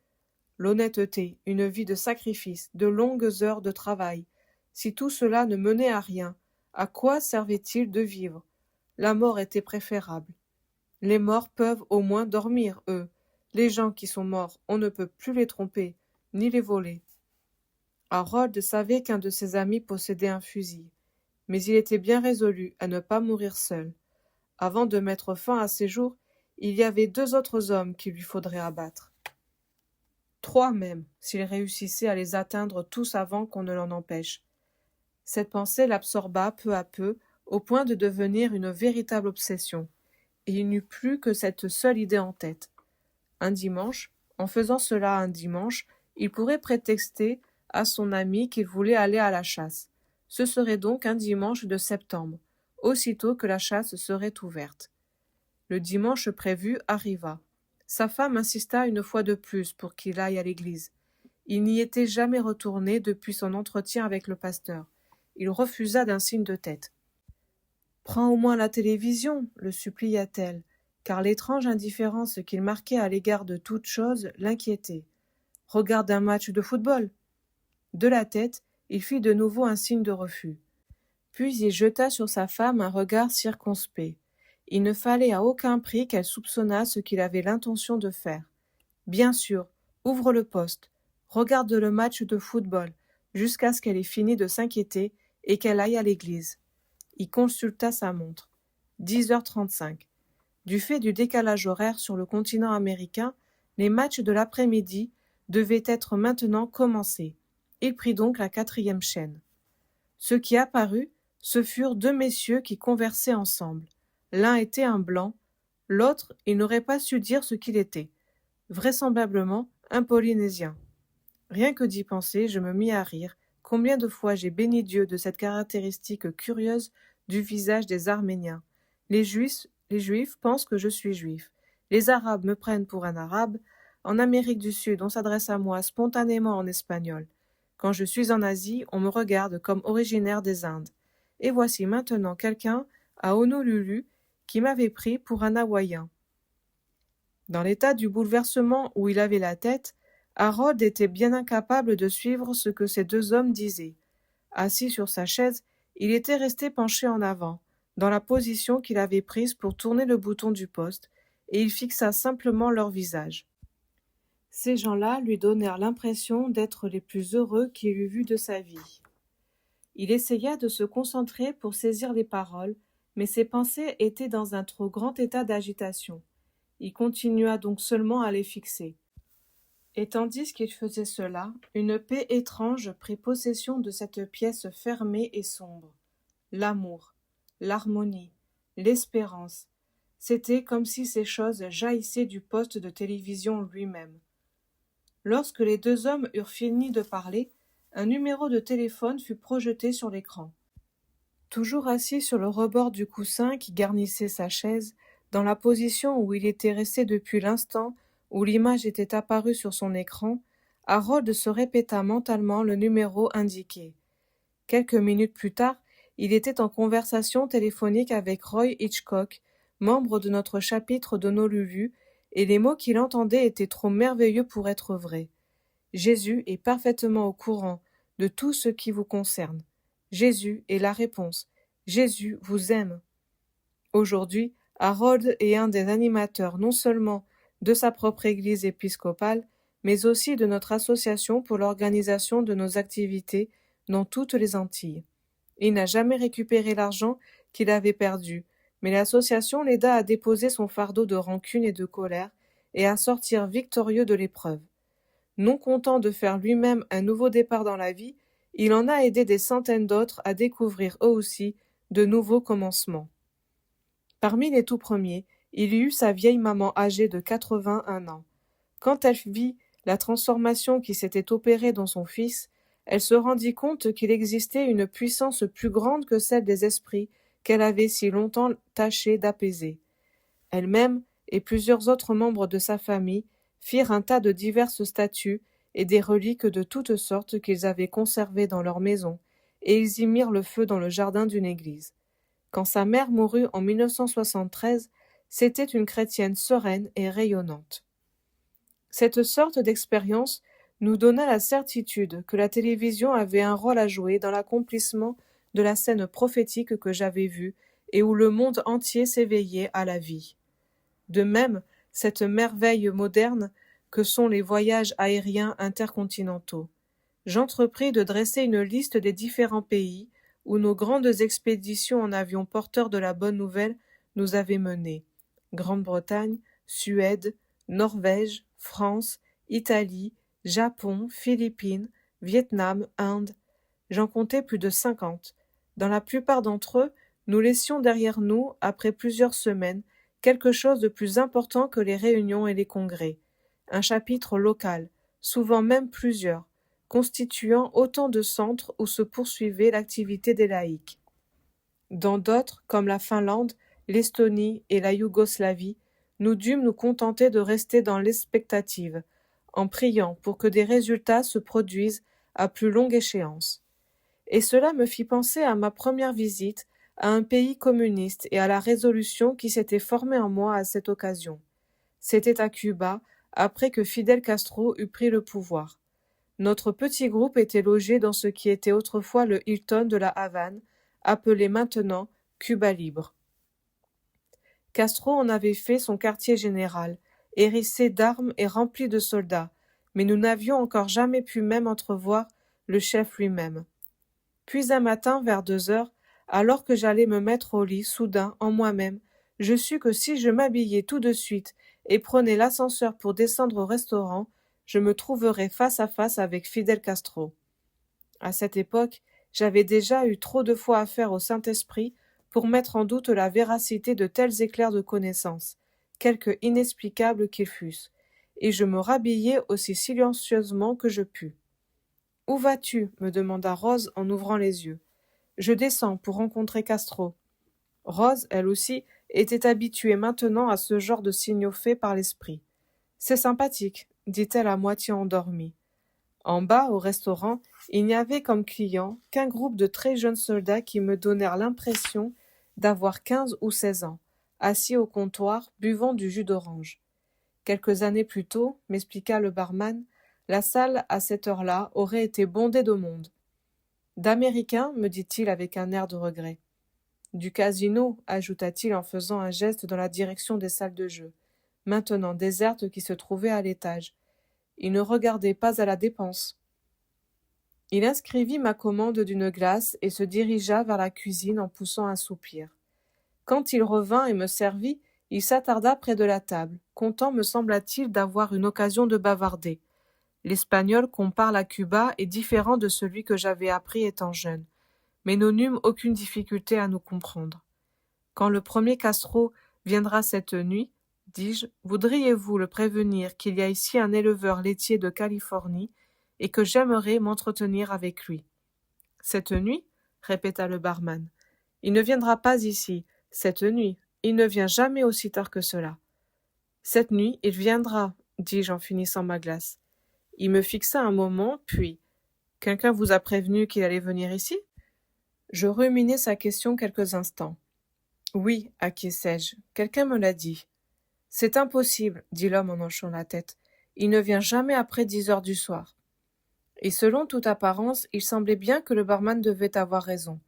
L'honnêteté, une vie de sacrifice, de longues heures de travail, si tout cela ne menait à rien, à quoi servait-il de vivre? La mort était préférable. Les morts peuvent au moins dormir, eux. Les gens qui sont morts, on ne peut plus les tromper, ni les voler. Harold savait qu'un de ses amis possédait un fusil, mais il était bien résolu à ne pas mourir seul. Avant de mettre fin à ses jours, il y avait 2 autres hommes qu'il lui faudrait abattre. 3 même, s'il réussissait à les atteindre tous avant qu'on ne l'en empêche. Cette pensée l'absorba peu à peu, au point de devenir une véritable obsession, et il n'eut plus que cette seule idée en tête. Un dimanche, en faisant cela un dimanche, il pourrait prétexter à son ami qu'il voulait aller à la chasse. Ce serait donc un dimanche de septembre, aussitôt que la chasse serait ouverte. Le dimanche prévu arriva. Sa femme insista une fois de plus pour qu'il aille à l'église. Il n'y était jamais retourné depuis son entretien avec le pasteur. Il refusa d'un signe de tête. Prends au moins la télévision, le supplia-t-elle, car l'étrange indifférence qu'il marquait à l'égard de toute chose l'inquiétait. Regarde un match de football. De la tête, il fit de nouveau un signe de refus. Puis il jeta sur sa femme un regard circonspect. Il ne fallait à aucun prix qu'elle soupçonnât ce qu'il avait l'intention de faire. Bien sûr, ouvre le poste, regarde le match de football, jusqu'à ce qu'elle ait fini de s'inquiéter et qu'elle aille à l'église. Il consulta sa montre. 10h35. Du fait du décalage horaire sur le continent américain, les matchs de l'après-midi devaient être maintenant commencés. Il prit donc la 4e chaîne. Ce qui apparut, ce furent 2 messieurs qui conversaient ensemble. L'un était un blanc, l'autre, il n'aurait pas su dire ce qu'il était. Vraisemblablement un Polynésien. Rien que d'y penser, je me mis à rire. Combien de fois j'ai béni Dieu de cette caractéristique curieuse du visage des Arméniens. Les Juifs pensent que je suis Juif. Les Arabes me prennent pour un Arabe. En Amérique du Sud, on s'adresse à moi spontanément en espagnol. Quand je suis en Asie, on me regarde comme originaire des Indes. Et voici maintenant quelqu'un, à Honolulu, qui m'avait pris pour un Hawaïen. Dans l'état du bouleversement où il avait la tête, Harold était bien incapable de suivre ce que ces 2 hommes disaient. Assis sur sa chaise, il était resté penché en avant, dans la position qu'il avait prise pour tourner le bouton du poste, et il fixa simplement leur visage. Ces gens-là lui donnèrent l'impression d'être les plus heureux qu'il eût vus de sa vie. Il essaya de se concentrer pour saisir les paroles, mais ses pensées étaient dans un trop grand état d'agitation. Il continua donc seulement à les fixer. Et tandis qu'il faisait cela, une paix étrange prit possession de cette pièce fermée et sombre. L'amour, l'harmonie, l'espérance, c'était comme si ces choses jaillissaient du poste de télévision lui-même. Lorsque les 2 hommes eurent fini de parler, un numéro de téléphone fut projeté sur l'écran. Toujours assis sur le rebord du coussin qui garnissait sa chaise, dans la position où il était resté depuis l'instant où l'image était apparue sur son écran, Harold se répéta mentalement le numéro indiqué. Quelques minutes plus tard, il était en conversation téléphonique avec Roy Hitchcock, membre de notre chapitre d'Honolulu, et les mots qu'il entendait étaient trop merveilleux pour être vrais. Jésus est parfaitement au courant de tout ce qui vous concerne. Jésus est la réponse. Jésus vous aime. Aujourd'hui, Harold est un des animateurs non seulement de sa propre église épiscopale, mais aussi de notre association pour l'organisation de nos activités dans toutes les Antilles. Il n'a jamais récupéré l'argent qu'il avait perdu, mais l'association l'aida à déposer son fardeau de rancune et de colère et à sortir victorieux de l'épreuve. Non content de faire lui-même un nouveau départ dans la vie, il en a aidé des centaines d'autres à découvrir eux aussi de nouveaux commencements. Parmi les tout premiers, il y eut sa vieille maman âgée de 81 ans. Quand elle vit la transformation qui s'était opérée dans son fils, elle se rendit compte qu'il existait une puissance plus grande que celle des esprits qu'elle avait si longtemps tâché d'apaiser. Elle-même et plusieurs autres membres de sa famille firent un tas de diverses statues et des reliques de toutes sortes qu'ils avaient conservées dans leur maison, et ils y mirent le feu dans le jardin d'une église. Quand sa mère mourut en 1973, c'était une chrétienne sereine et rayonnante. Cette sorte d'expérience nous donna la certitude que la télévision avait un rôle à jouer dans l'accomplissement de la scène prophétique que j'avais vue et où le monde entier s'éveillait à la vie. De même, cette merveille moderne que sont les voyages aériens intercontinentaux. J'entrepris de dresser une liste des différents pays où nos grandes expéditions en avion porteurs de la bonne nouvelle nous avaient menés. Grande-Bretagne, Suède, Norvège, France, Italie, Japon, Philippines, Vietnam, Inde. J'en comptais plus de 50. Dans la plupart d'entre eux, nous laissions derrière nous, après plusieurs semaines, quelque chose de plus important que les réunions et les congrès. Un chapitre local, souvent même plusieurs, constituant autant de centres où se poursuivait l'activité des laïcs. Dans d'autres, comme la Finlande, l'Estonie et la Yougoslavie, nous dûmes nous contenter de rester dans l'expectative, en priant pour que des résultats se produisent à plus longue échéance. Et cela me fit penser à ma première visite à un pays communiste et à la résolution qui s'était formée en moi à cette occasion. C'était à Cuba, après que Fidel Castro eut pris le pouvoir. Notre petit groupe était logé dans ce qui était autrefois le Hilton de la Havane, appelé maintenant Cuba Libre. Castro en avait fait son quartier général, hérissé d'armes et rempli de soldats, mais nous n'avions encore jamais pu même entrevoir le chef lui-même. Puis un matin, vers 2 heures, alors que j'allais me mettre au lit, soudain, en moi-même, je sus que si je m'habillais tout de suite et prenais l'ascenseur pour descendre au restaurant, je me trouverais face à face avec Fidel Castro. À cette époque, j'avais déjà eu trop de fois affaire au Saint-Esprit pour mettre en doute la véracité de tels éclairs de connaissance, quelque inexplicables qu'ils fussent, et je me rhabillai aussi silencieusement que je pus. « Où vas-tu » me demanda Rose en ouvrant les yeux. « Je descends pour rencontrer Castro. » Rose, elle aussi, était habituée maintenant à ce genre de signaux faits par l'esprit. « C'est sympathique, » dit-elle à moitié endormie. En bas, au restaurant, il n'y avait comme clients qu'un groupe de très jeunes soldats qui me donnèrent l'impression d'avoir 15 ou 16 ans, assis au comptoir, buvant du jus d'orange. Quelques années plus tôt, m'expliqua le barman, la salle, à cette heure-là, aurait été bondée de monde. D'Américains, me dit-il avec un air de regret. Du casino, ajouta-t-il en faisant un geste dans la direction des salles de jeu, maintenant désertes qui se trouvaient à l'étage. Il ne regardait pas à la dépense. Il inscrivit ma commande d'une glace et se dirigea vers la cuisine en poussant un soupir. Quand il revint et me servit, il s'attarda près de la table, content, me sembla-t-il, d'avoir une occasion de bavarder. L'espagnol qu'on parle à Cuba est différent de celui que j'avais appris étant jeune, mais nous n'eûmes aucune difficulté à nous comprendre. Quand le premier Castro viendra cette nuit, dis-je, voudriez-vous le prévenir qu'il y a ici un éleveur laitier de Californie et que j'aimerais m'entretenir avec lui. Cette nuit, répéta le barman. Il ne viendra pas ici, cette nuit. Il ne vient jamais aussi tard que cela. Cette nuit, il viendra, dis-je en finissant ma glace. Il me fixa un moment, puis « Quelqu'un vous a prévenu qu'il allait venir ici ?» Je ruminai sa question quelques instants. « Oui, acquiesçai-je, quelqu'un me l'a dit. »« C'est impossible, » dit l'homme en hochant la tête. « Il ne vient jamais après 10 heures du soir. » Et selon toute apparence, il semblait bien que le barman devait avoir raison.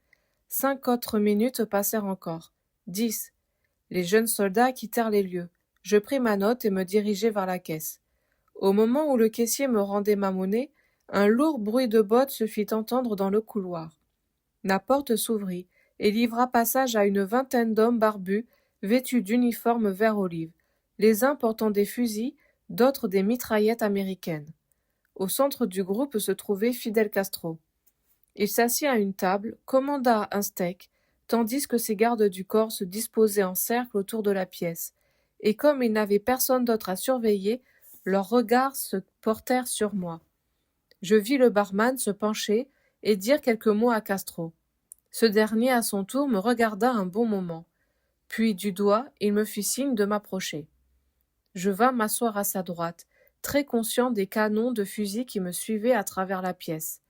5 autres minutes passèrent encore. 10. Les jeunes soldats quittèrent les lieux. Je pris ma note et me dirigeai vers la caisse. Au moment où le caissier me rendait ma monnaie, un lourd bruit de bottes se fit entendre dans le couloir. La porte s'ouvrit et livra passage à une vingtaine d'hommes barbus, vêtus d'uniformes vert olive, les uns portant des fusils, d'autres des mitraillettes américaines. Au centre du groupe se trouvait Fidel Castro. Il s'assit à une table, commanda un steak, tandis que ses gardes du corps se disposaient en cercle autour de la pièce, et comme il n'avait personne d'autre à surveiller, leurs regards se portèrent sur moi. Je vis le barman se pencher et dire quelques mots à Castro. Ce dernier, à son tour, me regarda un bon moment. Puis, du doigt, il me fit signe de m'approcher. Je vins m'asseoir à sa droite, très conscient des canons de fusil qui me suivaient à travers la pièce.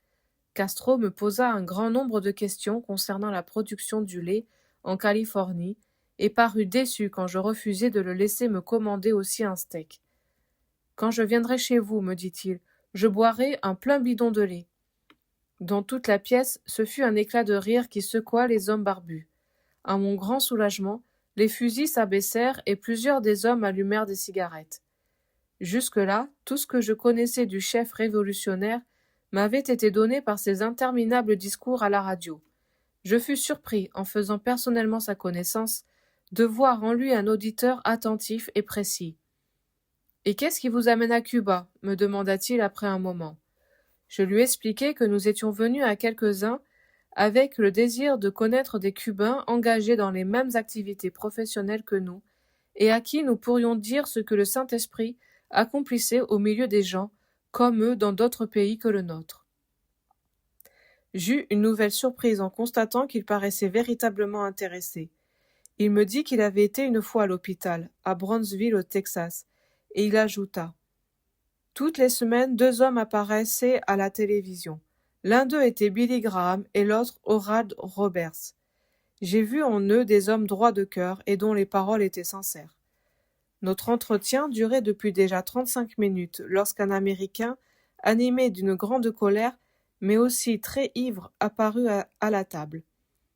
Castro me posa un grand nombre de questions concernant la production du lait en Californie et parut déçu quand je refusai de le laisser me commander aussi un steak. « Quand je viendrai chez vous, me dit-il, je boirai un plein bidon de lait. » Dans toute la pièce, ce fut un éclat de rire qui secoua les hommes barbus. À mon grand soulagement, les fusils s'abaissèrent et plusieurs des hommes allumèrent des cigarettes. Jusque-là, tout ce que je connaissais du chef révolutionnaire m'avait été donné par ses interminables discours à la radio. Je fus surpris, en faisant personnellement sa connaissance, de voir en lui un auditeur attentif et précis. « Et qu'est-ce qui vous amène à Cuba » me demanda-t-il après un moment. Je lui expliquai que nous étions venus à quelques-uns avec le désir de connaître des Cubains engagés dans les mêmes activités professionnelles que nous, et à qui nous pourrions dire ce que le Saint-Esprit accomplissait au milieu des gens, comme eux dans d'autres pays que le nôtre. J'eus une nouvelle surprise en constatant qu'il paraissait véritablement intéressé. Il me dit qu'il avait été une fois à l'hôpital, à Brownsville au Texas, et il ajouta « Toutes les semaines, 2 hommes apparaissaient à la télévision. L'un d'eux était Billy Graham et l'autre Oral Roberts. J'ai vu en eux des hommes droits de cœur et dont les paroles étaient sincères. Notre entretien durait depuis déjà 35 minutes lorsqu'un Américain, animé d'une grande colère, mais aussi très ivre, apparut à la table.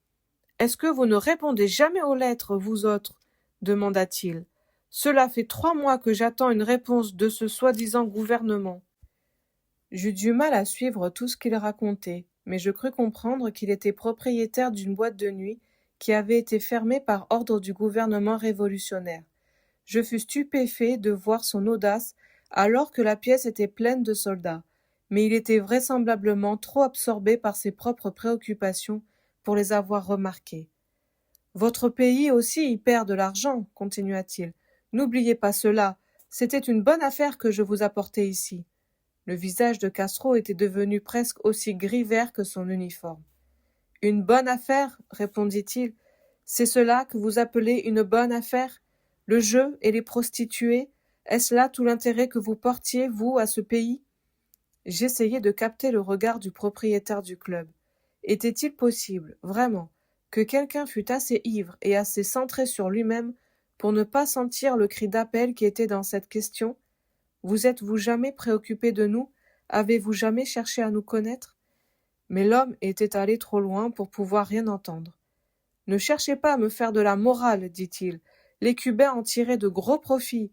« Est-ce que vous ne répondez jamais aux lettres, vous autres ?» demanda-t-il. « Cela fait 3 mois que j'attends une réponse de ce soi-disant gouvernement. » J'eus du mal à suivre tout ce qu'il racontait, mais je crus comprendre qu'il était propriétaire d'une boîte de nuit qui avait été fermée par ordre du gouvernement révolutionnaire. Je fus stupéfait de voir son audace alors que la pièce était pleine de soldats, mais il était vraisemblablement trop absorbé par ses propres préoccupations pour les avoir remarquées. « Votre pays aussi y perd de l'argent, continua-t-il. N'oubliez pas cela, c'était une bonne affaire que je vous apportais ici. » Le visage de Castro était devenu presque aussi gris-vert que son uniforme. « Une bonne affaire, répondit-il. C'est cela que vous appelez une bonne affaire? Le jeu et les prostituées, est-ce là tout l'intérêt que vous portiez, vous, à ce pays? » J'essayai de capter le regard du propriétaire du club. Était-il possible, vraiment, que quelqu'un fût assez ivre et assez centré sur lui-même pour ne pas sentir le cri d'appel qui était dans cette question? Vous êtes-vous jamais préoccupé de nous? Avez-vous jamais cherché à nous connaître? Mais l'homme était allé trop loin pour pouvoir rien entendre. « Ne cherchez pas à me faire de la morale, dit-il. Les Cubains en tiraient de gros profits. »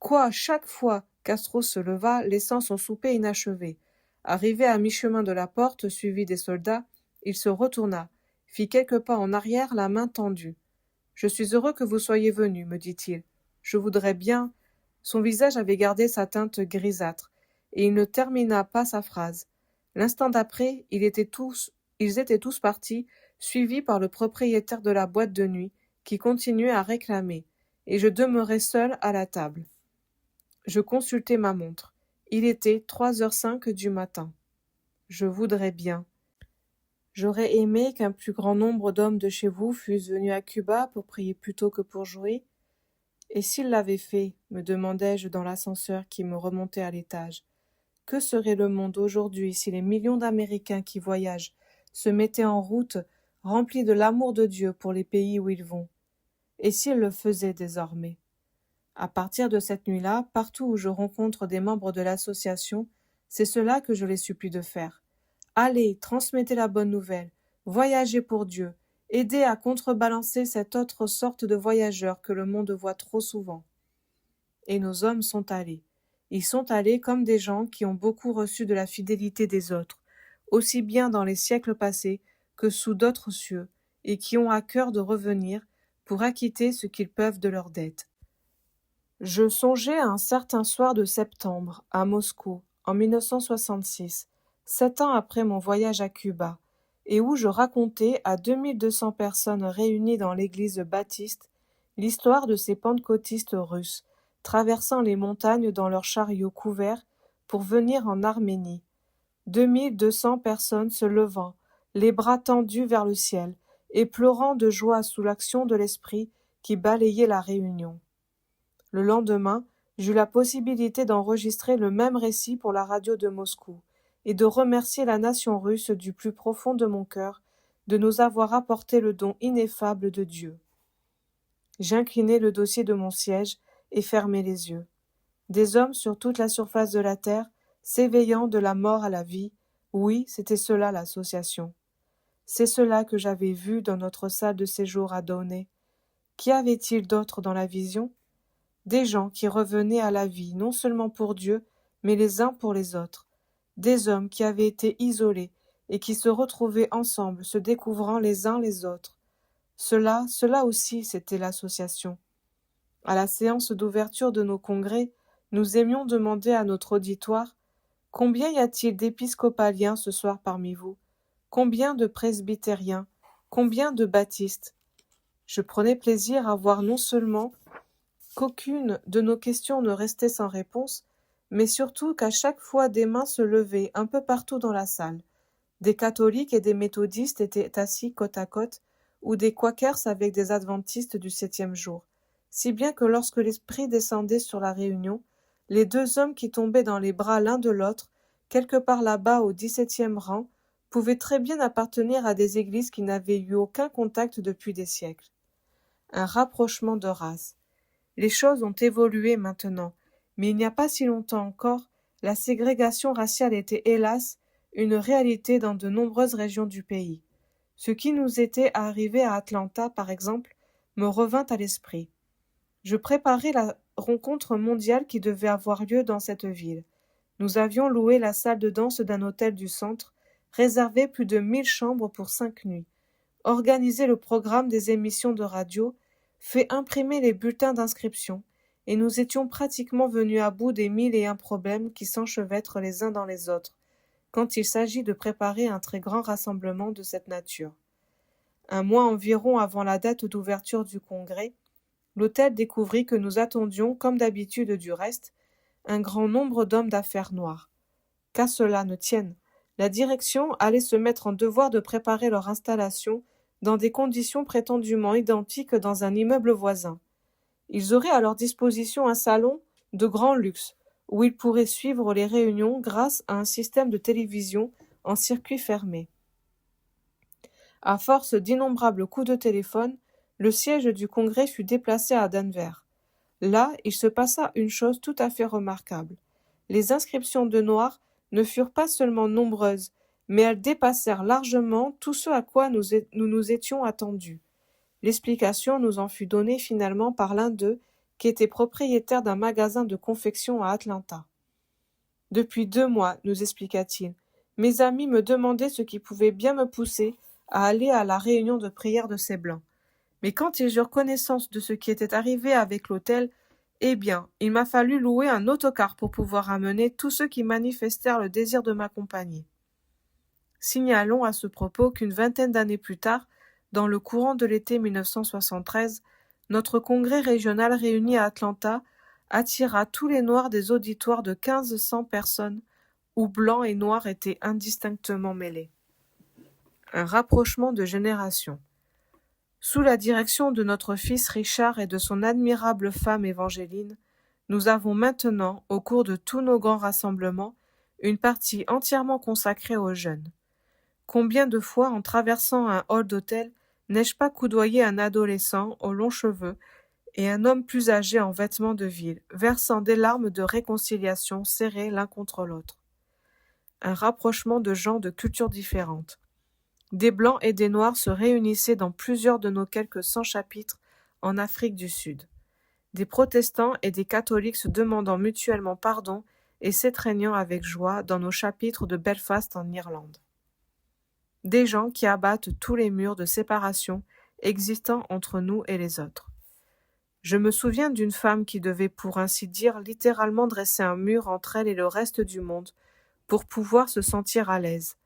Quoi, chaque fois, Castro se leva, laissant son souper inachevé. Arrivé à mi-chemin de la porte, suivi des soldats, il se retourna, fit quelques pas en arrière, la main tendue. « Je suis heureux que vous soyez venu, me dit-il. Je voudrais bien… » Son visage avait gardé sa teinte grisâtre, et il ne termina pas sa phrase. L'instant d'après, ils étaient tous partis, suivis par le propriétaire de la boîte de nuit, qui continuait à réclamer, et je demeurai seul à la table. Je consultai ma montre. Il était 3h05 du matin. Je voudrais bien. J'aurais aimé qu'un plus grand nombre d'hommes de chez vous fussent venus à Cuba pour prier plutôt que pour jouer. Et s'ils l'avaient fait, me demandai-je dans l'ascenseur qui me remontait à l'étage, que serait le monde aujourd'hui si les millions d'Américains qui voyagent se mettaient en route, remplis de l'amour de Dieu pour les pays où ils vont? Et s'ils le faisaient désormais? À partir de cette nuit-là, partout où je rencontre des membres de l'association, c'est cela que je les supplie de faire. Allez, transmettez la bonne nouvelle, voyagez pour Dieu, aidez à contrebalancer cette autre sorte de voyageurs que le monde voit trop souvent. Et nos hommes sont allés. Ils sont allés comme des gens qui ont beaucoup reçu de la fidélité des autres, aussi bien dans les siècles passés que sous d'autres cieux, et qui ont à cœur de revenir pour acquitter ce qu'ils peuvent de leurs dettes. Je songeais à un certain soir de septembre, à Moscou, en 1966, 7 ans après mon voyage à Cuba, et où je racontais à 2200 personnes réunies dans l'église baptiste l'histoire de ces pentecôtistes russes, traversant les montagnes dans leurs chariots couverts pour venir en Arménie. 2200 personnes se levant, les bras tendus vers le ciel, et pleurant de joie sous l'action de l'esprit qui balayait la réunion. Le lendemain, j'eus la possibilité d'enregistrer le même récit pour la radio de Moscou et de remercier la nation russe du plus profond de mon cœur de nous avoir apporté le don ineffable de Dieu. J'inclinai le dossier de mon siège et fermai les yeux. Des hommes sur toute la surface de la terre, s'éveillant de la mort à la vie, oui, c'était cela l'association. C'est cela que j'avais vu dans notre salle de séjour à Downey. Qu'y avait-il d'autre dans la vision? Des gens qui revenaient à la vie non seulement pour Dieu, mais les uns pour les autres. Des hommes qui avaient été isolés et qui se retrouvaient ensemble, se découvrant les uns les autres. Cela aussi, c'était l'association. À la séance d'ouverture de nos congrès, nous aimions demander à notre auditoire « Combien y a-t-il d'épiscopaliens ce soir parmi vous? Combien de presbytériens? Combien de baptistes ?» Je prenais plaisir à voir non seulement qu'aucune de nos questions ne restait sans réponse, mais surtout qu'à chaque fois des mains se levaient un peu partout dans la salle. Des catholiques et des méthodistes étaient assis côte à côte, ou des quakers avec des adventistes du 7e jour, si bien que lorsque l'esprit descendait sur la réunion, les deux hommes qui tombaient dans les bras l'un de l'autre, quelque part là-bas au 17e rang, pouvaient très bien appartenir à des églises qui n'avaient eu aucun contact depuis des siècles. Un rapprochement de races. Les choses ont évolué maintenant, mais il n'y a pas si longtemps encore, la ségrégation raciale était hélas une réalité dans de nombreuses régions du pays. Ce qui nous était arrivé à Atlanta, par exemple, me revint à l'esprit. Je préparais la rencontre mondiale qui devait avoir lieu dans cette ville. Nous avions loué la salle de danse d'un hôtel du centre, réservé plus de 1000 chambres pour 5 nuits, organisé le programme des émissions de radio, fait imprimer les bulletins d'inscription, et nous étions pratiquement venus à bout des 1001 problèmes qui s'enchevêtrent les uns dans les autres, quand il s'agit de préparer un très grand rassemblement de cette nature. Un mois environ avant la date d'ouverture du congrès, l'hôtel découvrit que nous attendions, comme d'habitude du reste, un grand nombre d'hommes d'affaires noirs. Qu'à cela ne tienne, la direction allait se mettre en devoir de préparer leur installation dans des conditions prétendument identiques dans un immeuble voisin. Ils auraient à leur disposition un salon de grand luxe, où ils pourraient suivre les réunions grâce à un système de télévision en circuit fermé. À force d'innombrables coups de téléphone, le siège du congrès fut déplacé à Denver. Là, il se passa une chose tout à fait remarquable. Les inscriptions de Noirs ne furent pas seulement nombreuses, mais elles dépassèrent largement tout ce à quoi nous nous étions attendus. L'explication nous en fut donnée finalement par l'un d'eux, qui était propriétaire d'un magasin de confection à Atlanta. « Depuis 2 mois, nous expliqua-t-il, mes amis me demandaient ce qui pouvait bien me pousser à aller à la réunion de prière de ces Blancs. Mais quand ils eurent connaissance de ce qui était arrivé avec l'hôtel, eh bien, il m'a fallu louer un autocar pour pouvoir amener tous ceux qui manifestèrent le désir de m'accompagner. » Signalons à ce propos qu'une vingtaine d'années plus tard, dans le courant de l'été 1973, notre congrès régional réuni à Atlanta attira tous les Noirs des auditoires de 1500 personnes, où blancs et noirs étaient indistinctement mêlés. Un rapprochement de générations. Sous la direction de notre fils Richard et de son admirable femme Évangéline, nous avons maintenant, au cours de tous nos grands rassemblements, une partie entièrement consacrée aux jeunes. Combien de fois, en traversant un hall d'hôtel, n'ai-je pas coudoyé un adolescent aux longs cheveux et un homme plus âgé en vêtements de ville, versant des larmes de réconciliation serrés l'un contre l'autre. Un rapprochement de gens de cultures différentes. Des Blancs et des Noirs se réunissaient dans plusieurs de nos quelques 100 chapitres en Afrique du Sud. Des protestants et des catholiques se demandant mutuellement pardon et s'étreignant avec joie dans nos chapitres de Belfast en Irlande. Des gens qui abattent tous les murs de séparation existant entre nous et les autres. Je me souviens d'une femme qui devait, pour ainsi dire, littéralement dresser un mur entre elle et le reste du monde pour pouvoir se sentir à l'aise.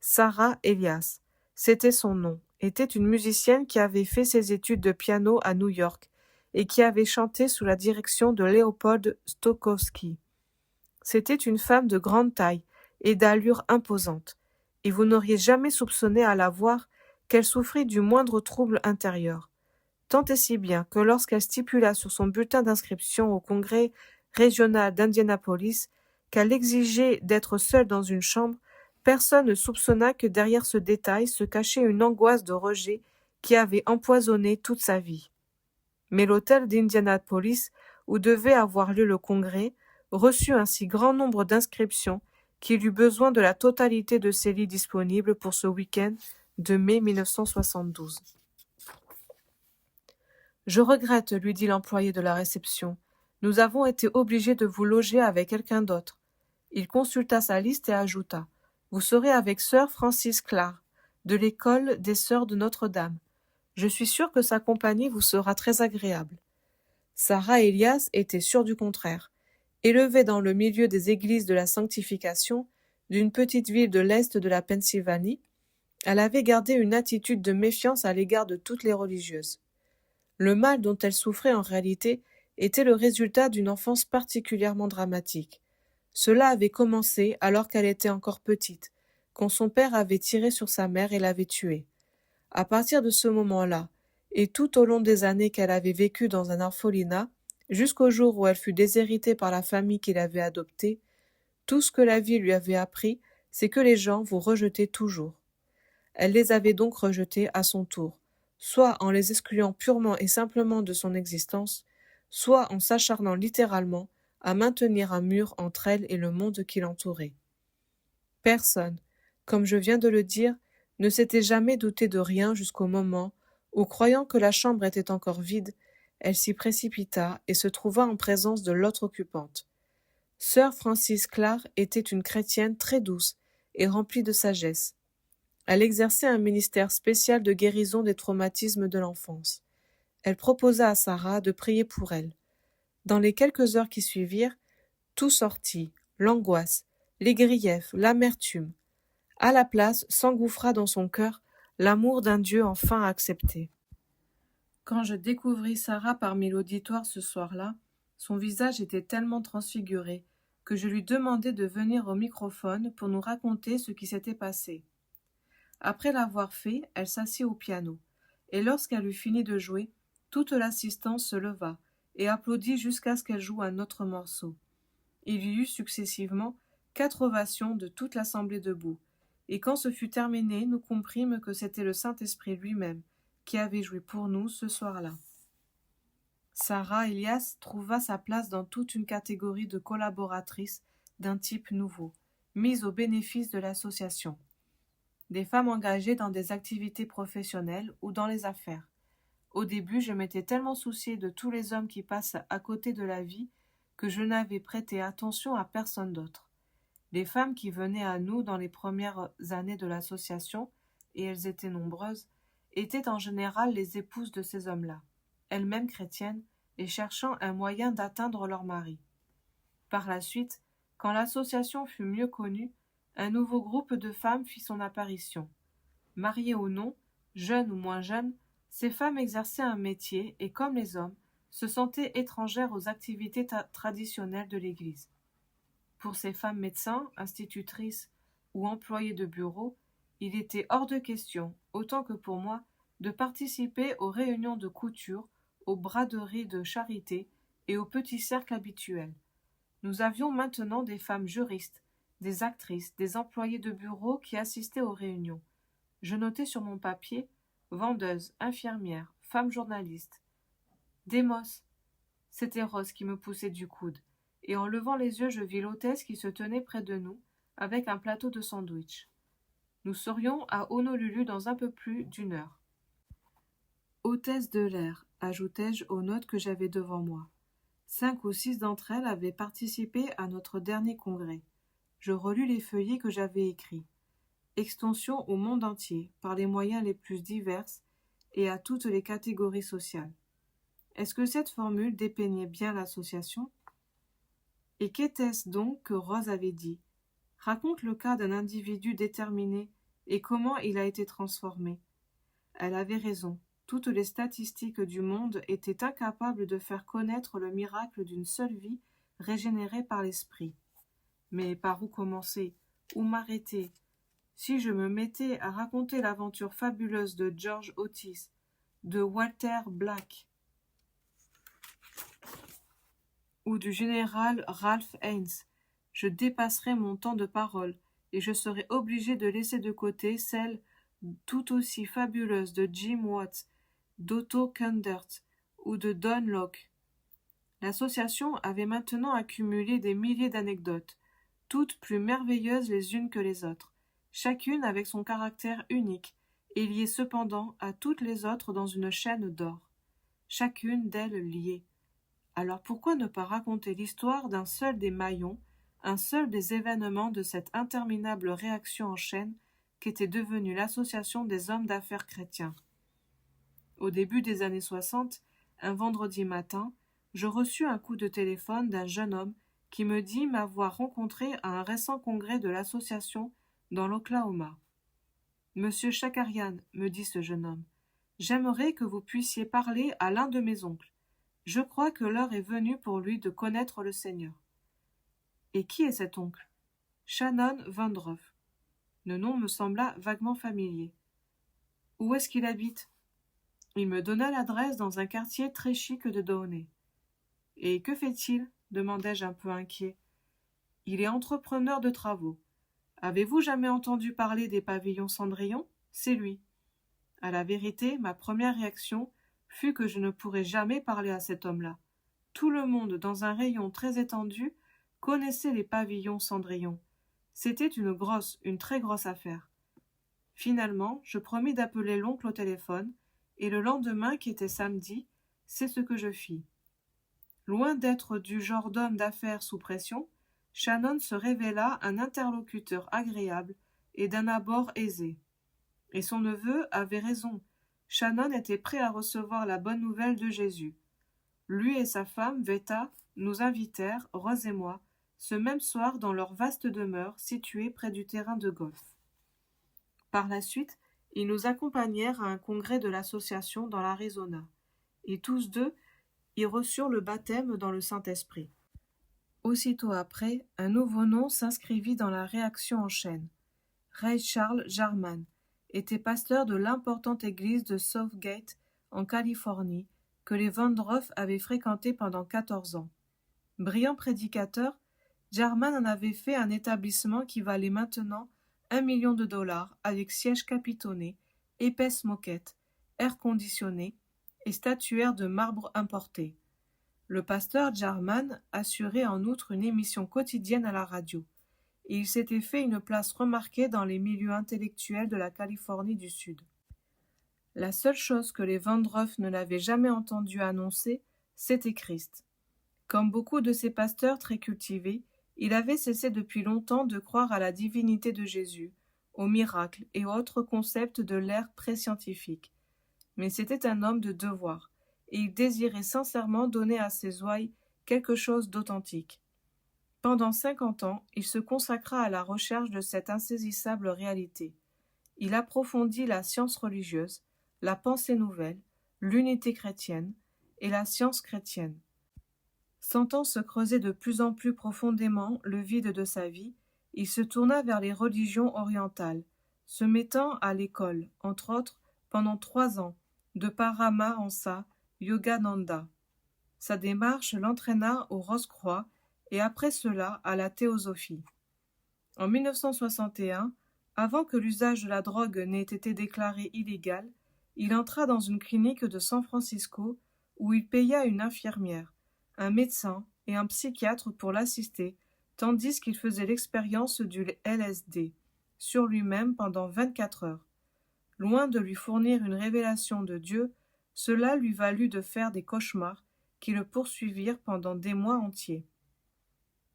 Sarah Elias, c'était son nom, était une musicienne qui avait fait ses études de piano à New York et qui avait chanté sous la direction de Leopold Stokowski. C'était une femme de grande taille et d'allure imposante, et vous n'auriez jamais soupçonné à la voir qu'elle souffrit du moindre trouble intérieur. Tant et si bien que lorsqu'elle stipula sur son bulletin d'inscription au congrès régional d'Indianapolis qu'elle exigeait d'être seule dans une chambre, personne ne soupçonna que derrière ce détail se cachait une angoisse de rejet qui avait empoisonné toute sa vie. Mais l'hôtel d'Indianapolis, où devait avoir lieu le congrès, reçut un si grand nombre d'inscriptions qu'il eut besoin de la totalité de ses lits disponibles pour ce week-end de mai 1972. « Je regrette, lui dit l'employé de la réception. Nous avons été obligés de vous loger avec quelqu'un d'autre. » Il consulta sa liste et ajouta. « Vous serez avec sœur Francis Clark, de l'école des sœurs de Notre-Dame. Je suis sûre que sa compagnie vous sera très agréable. » Sarah Elias était sûre du contraire. Élevée dans le milieu des églises de la sanctification d'une petite ville de l'Est de la Pennsylvanie, elle avait gardé une attitude de méfiance à l'égard de toutes les religieuses. Le mal dont elle souffrait en réalité était le résultat d'une enfance particulièrement dramatique. Cela avait commencé alors qu'elle était encore petite, quand son père avait tiré sur sa mère et l'avait tuée. À partir de ce moment-là, et tout au long des années qu'elle avait vécues dans un orphelinat, jusqu'au jour où elle fut déshéritée par la famille qui l'avait adoptée, tout ce que la vie lui avait appris, c'est que les gens vous rejetaient toujours. Elle les avait donc rejetés à son tour, soit en les excluant purement et simplement de son existence, soit en s'acharnant littéralement à maintenir un mur entre elle et le monde qui l'entourait. Personne, comme je viens de le dire, ne s'était jamais douté de rien jusqu'au moment où, croyant que la chambre était encore vide, elle s'y précipita et se trouva en présence de l'autre occupante. Sœur Francis Clare était une chrétienne très douce et remplie de sagesse. Elle exerçait un ministère spécial de guérison des traumatismes de l'enfance. Elle proposa à Sarah de prier pour elle. Dans les quelques heures qui suivirent, tout sortit, l'angoisse, les griefs, l'amertume. À la place s'engouffra dans son cœur l'amour d'un Dieu enfin accepté. Quand je découvris Sarah parmi l'auditoire ce soir-là, son visage était tellement transfiguré que je lui demandai de venir au microphone pour nous raconter ce qui s'était passé. Après l'avoir fait, elle s'assit au piano, et lorsqu'elle eut fini de jouer, toute l'assistance se leva et applaudit jusqu'à ce qu'elle joue un autre morceau. Il y eut successivement 4 ovations de toute l'assemblée debout, et quand ce fut terminé, nous comprîmes que c'était le Saint-Esprit lui-même qui avait joué pour nous ce soir-là. Sarah Elias trouva sa place dans toute une catégorie de collaboratrices d'un type nouveau, mises au bénéfice de l'association. Des femmes engagées dans des activités professionnelles ou dans les affaires. Au début, je m'étais tellement souciée de tous les hommes qui passent à côté de la vie que je n'avais prêté attention à personne d'autre. Les femmes qui venaient à nous dans les premières années de l'association, et elles étaient nombreuses, étaient en général les épouses de ces hommes-là, elles-mêmes chrétiennes et cherchant un moyen d'atteindre leur mari. Par la suite, quand l'association fut mieux connue, un nouveau groupe de femmes fit son apparition. Mariées ou non, jeunes ou moins jeunes, ces femmes exerçaient un métier et, comme les hommes, se sentaient étrangères aux activités traditionnelles de l'Église. Pour ces femmes médecins, institutrices ou employées de bureau, il était hors de question, autant que pour moi, de participer aux réunions de couture, aux braderies de charité et aux petits cercles habituels. Nous avions maintenant des femmes juristes, des actrices, des employées de bureau qui assistaient aux réunions. Je notais sur mon papier vendeuses, infirmières, femmes journalistes. Démos, c'était Rose qui me poussait du coude, et en levant les yeux je vis l'hôtesse qui se tenait près de nous, avec un plateau de sandwich. Nous serions à Honolulu dans un peu plus d'1 heure. Hôtesse de l'air, ajoutai-je aux notes que j'avais devant moi. 5 ou 6 d'entre elles avaient participé à notre dernier congrès. Je relus les feuillets que j'avais écrits. Extension au monde entier, par les moyens les plus divers et à toutes les catégories sociales. Est-ce que cette formule dépeignait bien l'association? Et qu'était-ce donc que Rose avait dit? Raconte le cas d'un individu déterminé et comment il a été transformé. Elle avait raison. Toutes les statistiques du monde étaient incapables de faire connaître le miracle d'une seule vie régénérée par l'esprit. Mais par où commencer? Où m'arrêter? Si je me mettais à raconter l'aventure fabuleuse de George Otis, de Walter Black ou du général Ralph Haynes, je dépasserais mon temps de parole et je serais obligé de laisser de côté celle tout aussi fabuleuse de Jim Watts, d'Otto Kundert ou de Don Locke. L'association avait maintenant accumulé des milliers d'anecdotes, toutes plus merveilleuses les unes que les autres, chacune avec son caractère unique, et liée cependant à toutes les autres dans une chaîne d'or, chacune d'elles liée. Alors pourquoi ne pas raconter l'histoire d'un seul des maillons, un seul des événements de cette interminable réaction en chaîne qu'était devenue l'association des hommes d'affaires chrétiens? Au début des années 60, un vendredi matin, je reçus un coup de téléphone d'un jeune homme qui me dit m'avoir rencontré à un récent congrès de l'association dans l'Oklahoma. « Monsieur Chakarian, me dit ce jeune homme, j'aimerais que vous puissiez parler à l'un de mes oncles. Je crois que l'heure est venue pour lui de connaître le Seigneur. » Et qui est cet oncle? Shannon Vandroff. Le nom me sembla vaguement familier. Où est-ce qu'il habite? Il me donna l'adresse dans un quartier très chic de Downey. Et que fait-il? Demandai-je un peu inquiet. Il est entrepreneur de travaux. Avez-vous jamais entendu parler des pavillons Cendrillon? C'est lui. À la vérité, ma première réaction fut que je ne pourrais jamais parler à cet homme-là. Tout le monde, dans un rayon très étendu, connaissait les pavillons Cendrillon. C'était une très grosse affaire. Finalement, je promis d'appeler l'oncle au téléphone, et le lendemain, qui était samedi, c'est ce que je fis. Loin d'être du genre d'homme d'affaires sous pression, Shannon se révéla un interlocuteur agréable et d'un abord aisé. Et son neveu avait raison. Shannon était prêt à recevoir la bonne nouvelle de Jésus. Lui et sa femme, Veta, nous invitèrent, Rose et moi, ce même soir dans leur vaste demeure située près du terrain de golf. Par la suite, ils nous accompagnèrent à un congrès de l'association dans l'Arizona, et tous deux y reçurent le baptême dans le Saint-Esprit. Aussitôt après, un nouveau nom s'inscrivit dans la réaction en chaîne. Ray Charles Jarman était pasteur de l'importante église de Southgate, en Californie, que les Vandroff avaient fréquentée pendant 14 ans. Brillant prédicateur, Jarman en avait fait un établissement qui valait maintenant $1 million avec siège capitonné, épaisse moquette, air conditionné et statuaire de marbre importé. Le pasteur Jarman assurait en outre une émission quotidienne à la radio, et il s'était fait une place remarquée dans les milieux intellectuels de la Californie du Sud. La seule chose que les Vandroff ne l'avaient jamais entendu annoncer, c'était Christ. Comme beaucoup de ces pasteurs très cultivés, il avait cessé depuis longtemps de croire à la divinité de Jésus, aux miracles et autres concepts de l'ère pré-scientifique. Mais c'était un homme de devoir, et il désirait sincèrement donner à ses ouailles quelque chose d'authentique. Pendant 50 ans, il se consacra à la recherche de cette insaisissable réalité. Il approfondit la science religieuse, la pensée nouvelle, l'unité chrétienne et la science chrétienne. Sentant se creuser de plus en plus profondément le vide de sa vie, il se tourna vers les religions orientales, se mettant à l'école, entre autres, pendant 3 ans, de Paramahansa Yogananda. Sa démarche l'entraîna au Rose-Croix et après cela à la théosophie. En 1961, avant que l'usage de la drogue n'ait été déclaré illégal, il entra dans une clinique de San Francisco où il paya une infirmière, un médecin et un psychiatre pour l'assister, tandis qu'il faisait l'expérience du LSD sur lui-même pendant 24 heures. Loin de lui fournir une révélation de Dieu, cela lui valut de faire des cauchemars qui le poursuivirent pendant des mois entiers.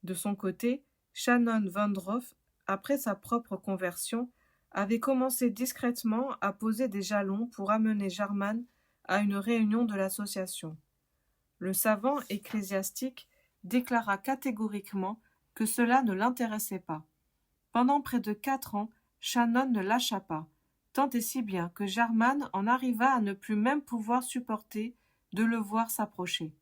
De son côté, Shannon Vandroff, après sa propre conversion, avait commencé discrètement à poser des jalons pour amener Jarman à une réunion de l'association. Le savant ecclésiastique déclara catégoriquement que cela ne l'intéressait pas. Pendant près de 4 ans, Shannon ne lâcha pas, tant et si bien que Jarman en arriva à ne plus même pouvoir supporter de le voir s'approcher.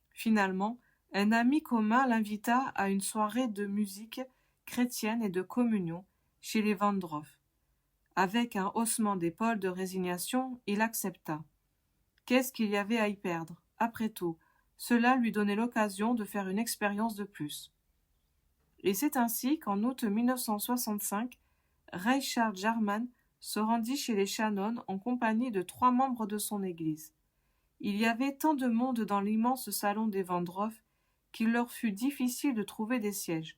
Finalement, un ami commun l'invita à une soirée de musique chrétienne et de communion chez les Vandroff. Avec un haussement d'épaules de résignation, il accepta. Qu'est-ce qu'il y avait à y perdre? Après tout, cela lui donnait l'occasion de faire une expérience de plus. Et c'est ainsi qu'en août 1965, Ray Charles Jarman se rendit chez les Shannon en compagnie de 3 membres de son église. Il y avait tant de monde dans l'immense salon des Vandroff qu'il leur fut difficile de trouver des sièges.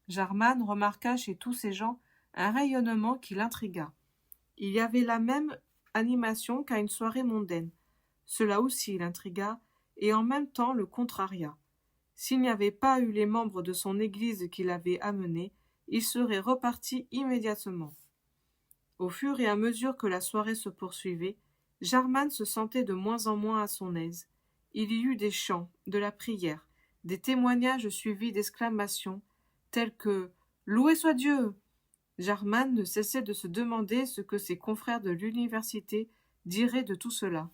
Jarman remarqua chez tous ces gens un rayonnement qui l'intrigua. Il y avait la même animation qu'à une soirée mondaine. Cela aussi l'intrigua et en même temps le contraria. S'il n'y avait pas eu les membres de son église qui l'avaient amené, il serait reparti immédiatement. Au fur et à mesure que la soirée se poursuivait, Jarman se sentait de moins en moins à son aise. Il y eut des chants, de la prière, des témoignages suivis d'exclamations, telles que « Loué soit Dieu !» Jarman ne cessait de se demander ce que ses confrères de l'université diraient de tout cela.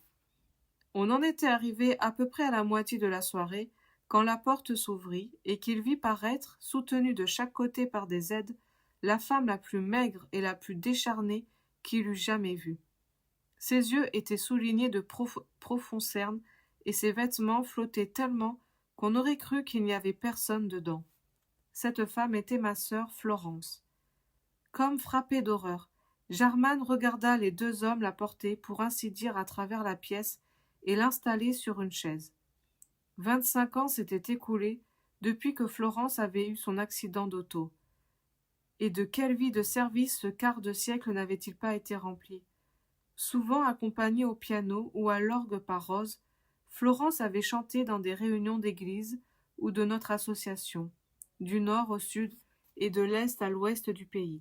On en était arrivé à peu près à la moitié de la soirée, quand la porte s'ouvrit et qu'il vit paraître, soutenue de chaque côté par des aides, la femme la plus maigre et la plus décharnée qu'il eût jamais vue. Ses yeux étaient soulignés de profonds cernes et ses vêtements flottaient tellement qu'on aurait cru qu'il n'y avait personne dedans. Cette femme était ma sœur Florence. Comme frappé d'horreur, Jarman regarda les deux hommes la porter, pour ainsi dire, à travers la pièce et l'installer sur une chaise. 25 ans s'étaient écoulés depuis que Florence avait eu son accident d'auto. Et de quelle vie de service ce quart de siècle n'avait-il pas été rempli? Souvent accompagnée au piano ou à l'orgue par Rose, Florence avait chanté dans des réunions d'église ou de notre association, du nord au sud et de l'est à l'ouest du pays.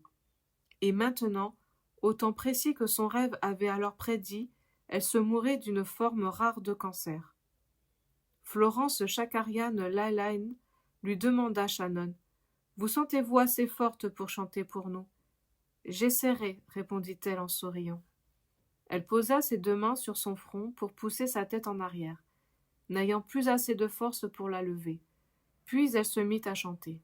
Et maintenant, au temps précis que son rêve avait alors prédit, elle se mourait d'une forme rare de cancer. Florence Shakarian Lalaine lui demanda Shannon: « Vous sentez-vous assez forte pour chanter pour nous ?» « J'essaierai, répondit-elle en souriant. Elle posa ses deux mains sur son front pour pousser sa tête en arrière, n'ayant plus assez de force pour la lever. Puis elle se mit à chanter.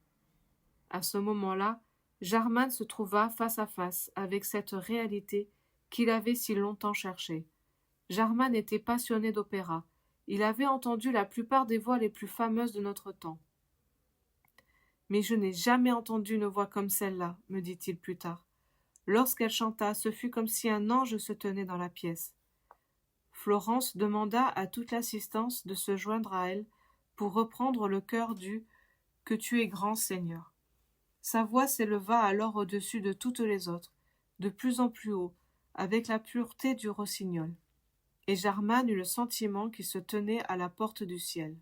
À ce moment-là, Jarman se trouva face à face avec cette réalité qu'il avait si longtemps cherchée. Jarman était passionné d'opéra. Il avait entendu la plupart des voix les plus fameuses de notre temps. « Mais je n'ai jamais entendu une voix comme celle-là, me dit-il plus tard. Lorsqu'elle chanta, ce fut comme si un ange se tenait dans la pièce. » Florence demanda à toute l'assistance de se joindre à elle pour reprendre le chœur du « Que tu es grand, Seigneur ». Sa voix s'éleva alors au-dessus de toutes les autres, de plus en plus haut, avec la pureté du rossignol. Et Jarman eut le sentiment qu'il se tenait à la porte du ciel.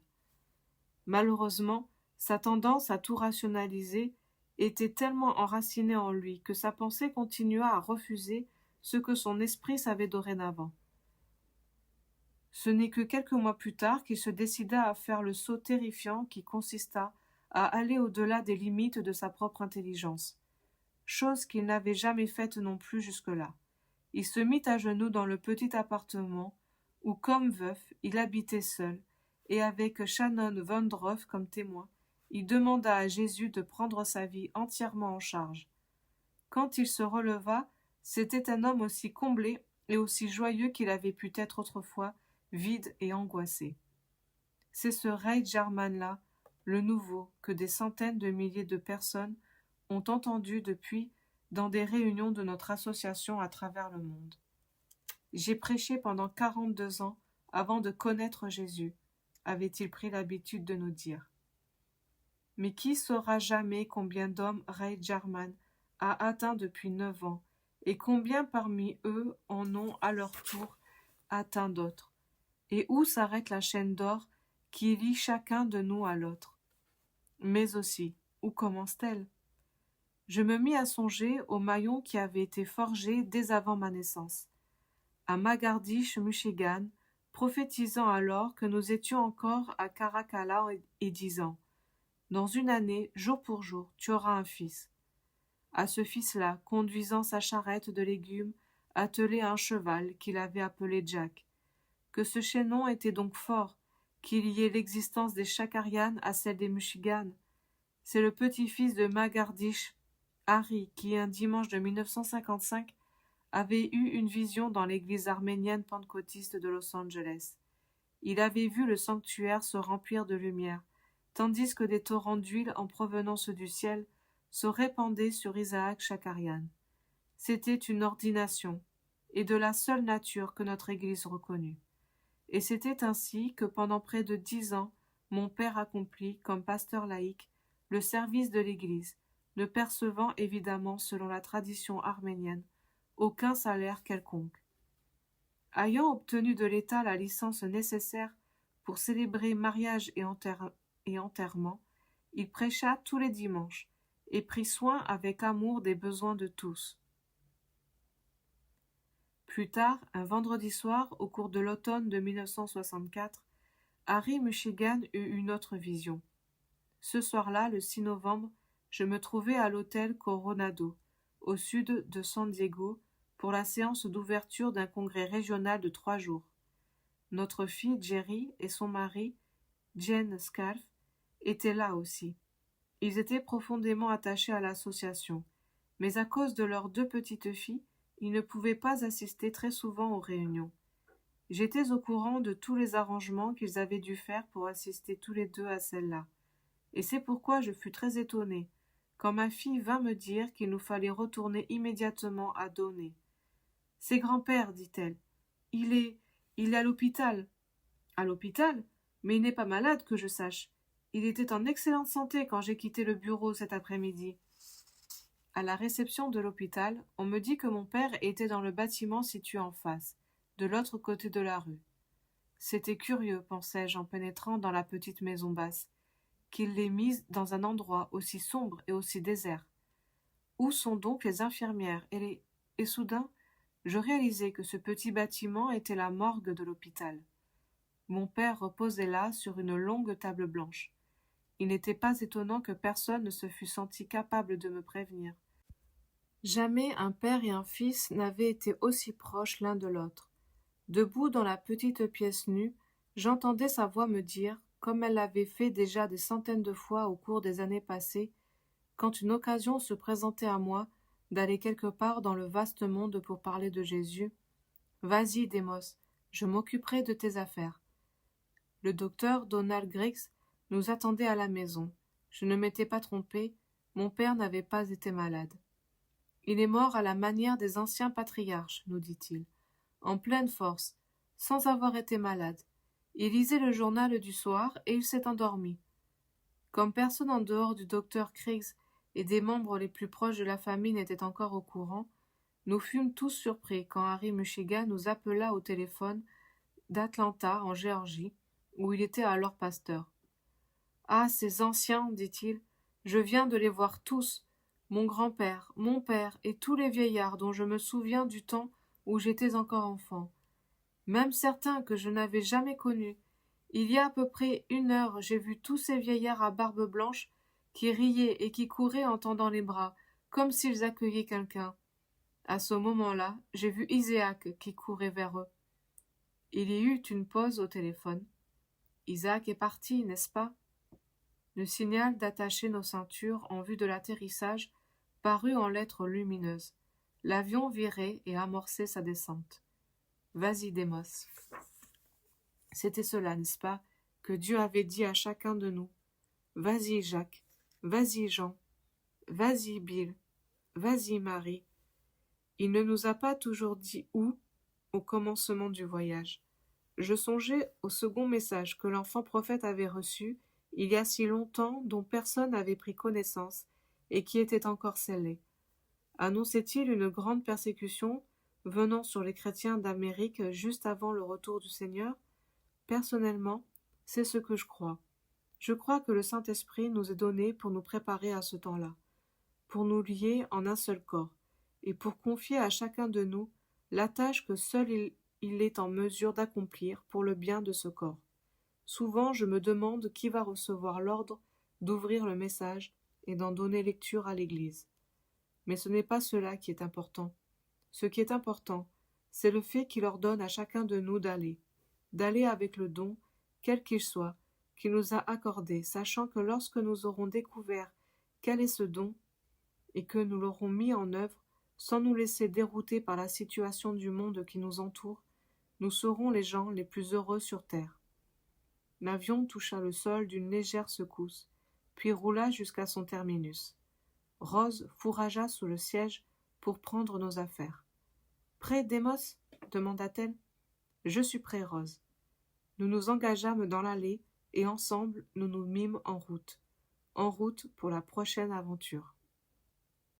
Malheureusement, sa tendance à tout rationaliser était tellement enracinée en lui que sa pensée continua à refuser ce que son esprit savait dorénavant. Ce n'est que quelques mois plus tard qu'il se décida à faire le saut terrifiant qui consista à aller au-delà des limites de sa propre intelligence, chose qu'il n'avait jamais faite non plus jusque-là. Il se mit à genoux dans le petit appartement où, comme veuf, il habitait seul, et avec Shannon Vandroff comme témoin, il demanda à Jésus de prendre sa vie entièrement en charge. Quand il se releva, c'était un homme aussi comblé et aussi joyeux qu'il avait pu être autrefois, vide et angoissé. C'est ce Ray Jarman-là, le nouveau, que des centaines de milliers de personnes ont entendu depuis dans des réunions de notre association à travers le monde. J'ai prêché pendant 42 ans avant de connaître Jésus, avait-il pris l'habitude de nous dire. Mais qui saura jamais combien d'hommes Ray Jarman a atteint depuis 9 ans, et combien parmi eux en ont à leur tour atteint d'autres, et où s'arrête la chaîne d'or qui lie chacun de nous à l'autre. Mais aussi, où commence-t-elle? Je me mis à songer au maillon qui avait été forgé dès avant ma naissance, à Magardish, Michigan, prophétisant alors que nous étions encore à Caracalla et disant: « Dans une année, jour pour jour, tu auras un fils. » À ce fils-là, conduisant sa charrette de légumes, attelé à un cheval qu'il avait appelé Jack. Que ce chaînon était donc fort, qu'il liait l'existence des Shakarian à celle des Michigan. C'est le petit-fils de Magardish, Harry, qui, un dimanche de 1955, avait eu une vision dans l'église arménienne pentecôtiste de Los Angeles. Il avait vu le sanctuaire se remplir de lumière, tandis que des torrents d'huile en provenance du ciel se répandaient sur Isaac Shakarian. C'était une ordination, et de la seule nature que notre Église reconnut. Et c'était ainsi que pendant près de 10 ans, mon père accomplit, comme pasteur laïque, le service de l'Église, ne percevant évidemment, selon la tradition arménienne, aucun salaire quelconque. Ayant obtenu de l'État la licence nécessaire pour célébrer mariage et enterrement, il prêcha tous les dimanches et prit soin avec amour des besoins de tous. Plus tard, un vendredi soir, au cours de l'automne de 1964, Harry Michigan eut une autre vision. Ce soir-là, le 6 novembre, je me trouvais à l'hôtel Coronado, au sud de San Diego, pour la séance d'ouverture d'un congrès régional de 3 jours. Notre fille Jerry et son mari, Jane Scalf, étaient là aussi. Ils étaient profondément attachés à l'association, mais à cause de leurs 2 petites filles, ils ne pouvaient pas assister très souvent aux réunions. J'étais au courant de tous les arrangements qu'ils avaient dû faire pour assister tous les 2 à celle-là, et c'est pourquoi je fus très étonnée quand ma fille vint me dire qu'il nous fallait retourner immédiatement à Daunay. « C'est grand-père, dit-elle. Il est à l'hôpital. » « À l'hôpital? Mais il n'est pas malade, que je sache. Il était en excellente santé quand j'ai quitté le bureau cet après-midi. » À la réception de l'hôpital, on me dit que mon père était dans le bâtiment situé en face, de l'autre côté de la rue. C'était curieux, pensai-je en pénétrant dans la petite maison basse, qu'il l'ait mise dans un endroit aussi sombre et aussi désert. Où sont donc les infirmières et soudain, je réalisai que ce petit bâtiment était la morgue de l'hôpital. Mon père reposait là sur une longue table blanche. Il n'était pas étonnant que personne ne se fût senti capable de me prévenir. Jamais un père et un fils n'avaient été aussi proches l'un de l'autre. Debout dans la petite pièce nue, j'entendais sa voix me dire, comme elle l'avait fait déjà des centaines de fois au cours des années passées, quand une occasion se présentait à moi d'aller quelque part dans le vaste monde pour parler de Jésus, « Vas-y, Démos, je m'occuperai de tes affaires. » Le docteur Donald Griggs nous attendait à la maison. Je ne m'étais pas trompé, mon père n'avait pas été malade. « Il est mort à la manière des anciens patriarches, nous dit-il, en pleine force, sans avoir été malade. Il lisait le journal du soir et il s'est endormi. » Comme personne en dehors du docteur Griggs et des membres les plus proches de la famille n'était encore au courant, nous fûmes tous surpris quand Harry Mushiga nous appela au téléphone d'Atlanta, en Géorgie, où il était alors pasteur. « Ah, ces anciens, dit-il, je viens de les voir tous, mon grand-père, mon père et tous les vieillards dont je me souviens du temps où j'étais encore enfant. Même certains que je n'avais jamais connus. Il y a à peu près 1 heure, j'ai vu tous ces vieillards à barbe blanche qui riaient et qui couraient en tendant les bras, comme s'ils accueillaient quelqu'un. À ce moment-là, j'ai vu Isaac qui courait vers eux. » Il y eut une pause au téléphone. « Isaac est parti, n'est-ce pas ?» Le signal d'attacher nos ceintures en vue de l'atterrissage parut en lettres lumineuses. L'avion virait et amorçait sa descente. « Vas-y, Démos. » C'était cela, n'est-ce pas, que Dieu avait dit à chacun de nous. « Vas-y, Jacques. Vas-y, Jean. Vas-y, Bill. Vas-y, Marie. » Il ne nous a pas toujours dit où, au commencement du voyage. Je songeais au second message que l'enfant prophète avait reçu il y a si longtemps, dont personne n'avait pris connaissance et qui était encore scellé. Annonçait-il une grande persécution venant sur les chrétiens d'Amérique juste avant le retour du Seigneur? Personnellement, c'est ce que je crois. Je crois que le Saint-Esprit nous est donné pour nous préparer à ce temps-là, pour nous lier en un seul corps, et pour confier à chacun de nous la tâche que seul il est en mesure d'accomplir pour le bien de ce corps. Souvent, je me demande qui va recevoir l'ordre d'ouvrir le message et d'en donner lecture à l'Église. Mais ce n'est pas cela qui est important. Ce qui est important, c'est le fait qu'il ordonne à chacun de nous d'aller avec le don, quel qu'il soit, qu'il nous a accordé, sachant que lorsque nous aurons découvert quel est ce don, et que nous l'aurons mis en œuvre, sans nous laisser dérouter par la situation du monde qui nous entoure, nous serons les gens les plus heureux sur terre. L'avion toucha le sol d'une légère secousse, puis roula jusqu'à son terminus. Rose fourragea sous le siège pour prendre nos affaires. « Prêt, Démos ?» demanda-t-elle. « Je suis prêt, Rose. » Nous nous engageâmes dans l'allée et ensemble nous nous mîmes en route pour la prochaine aventure.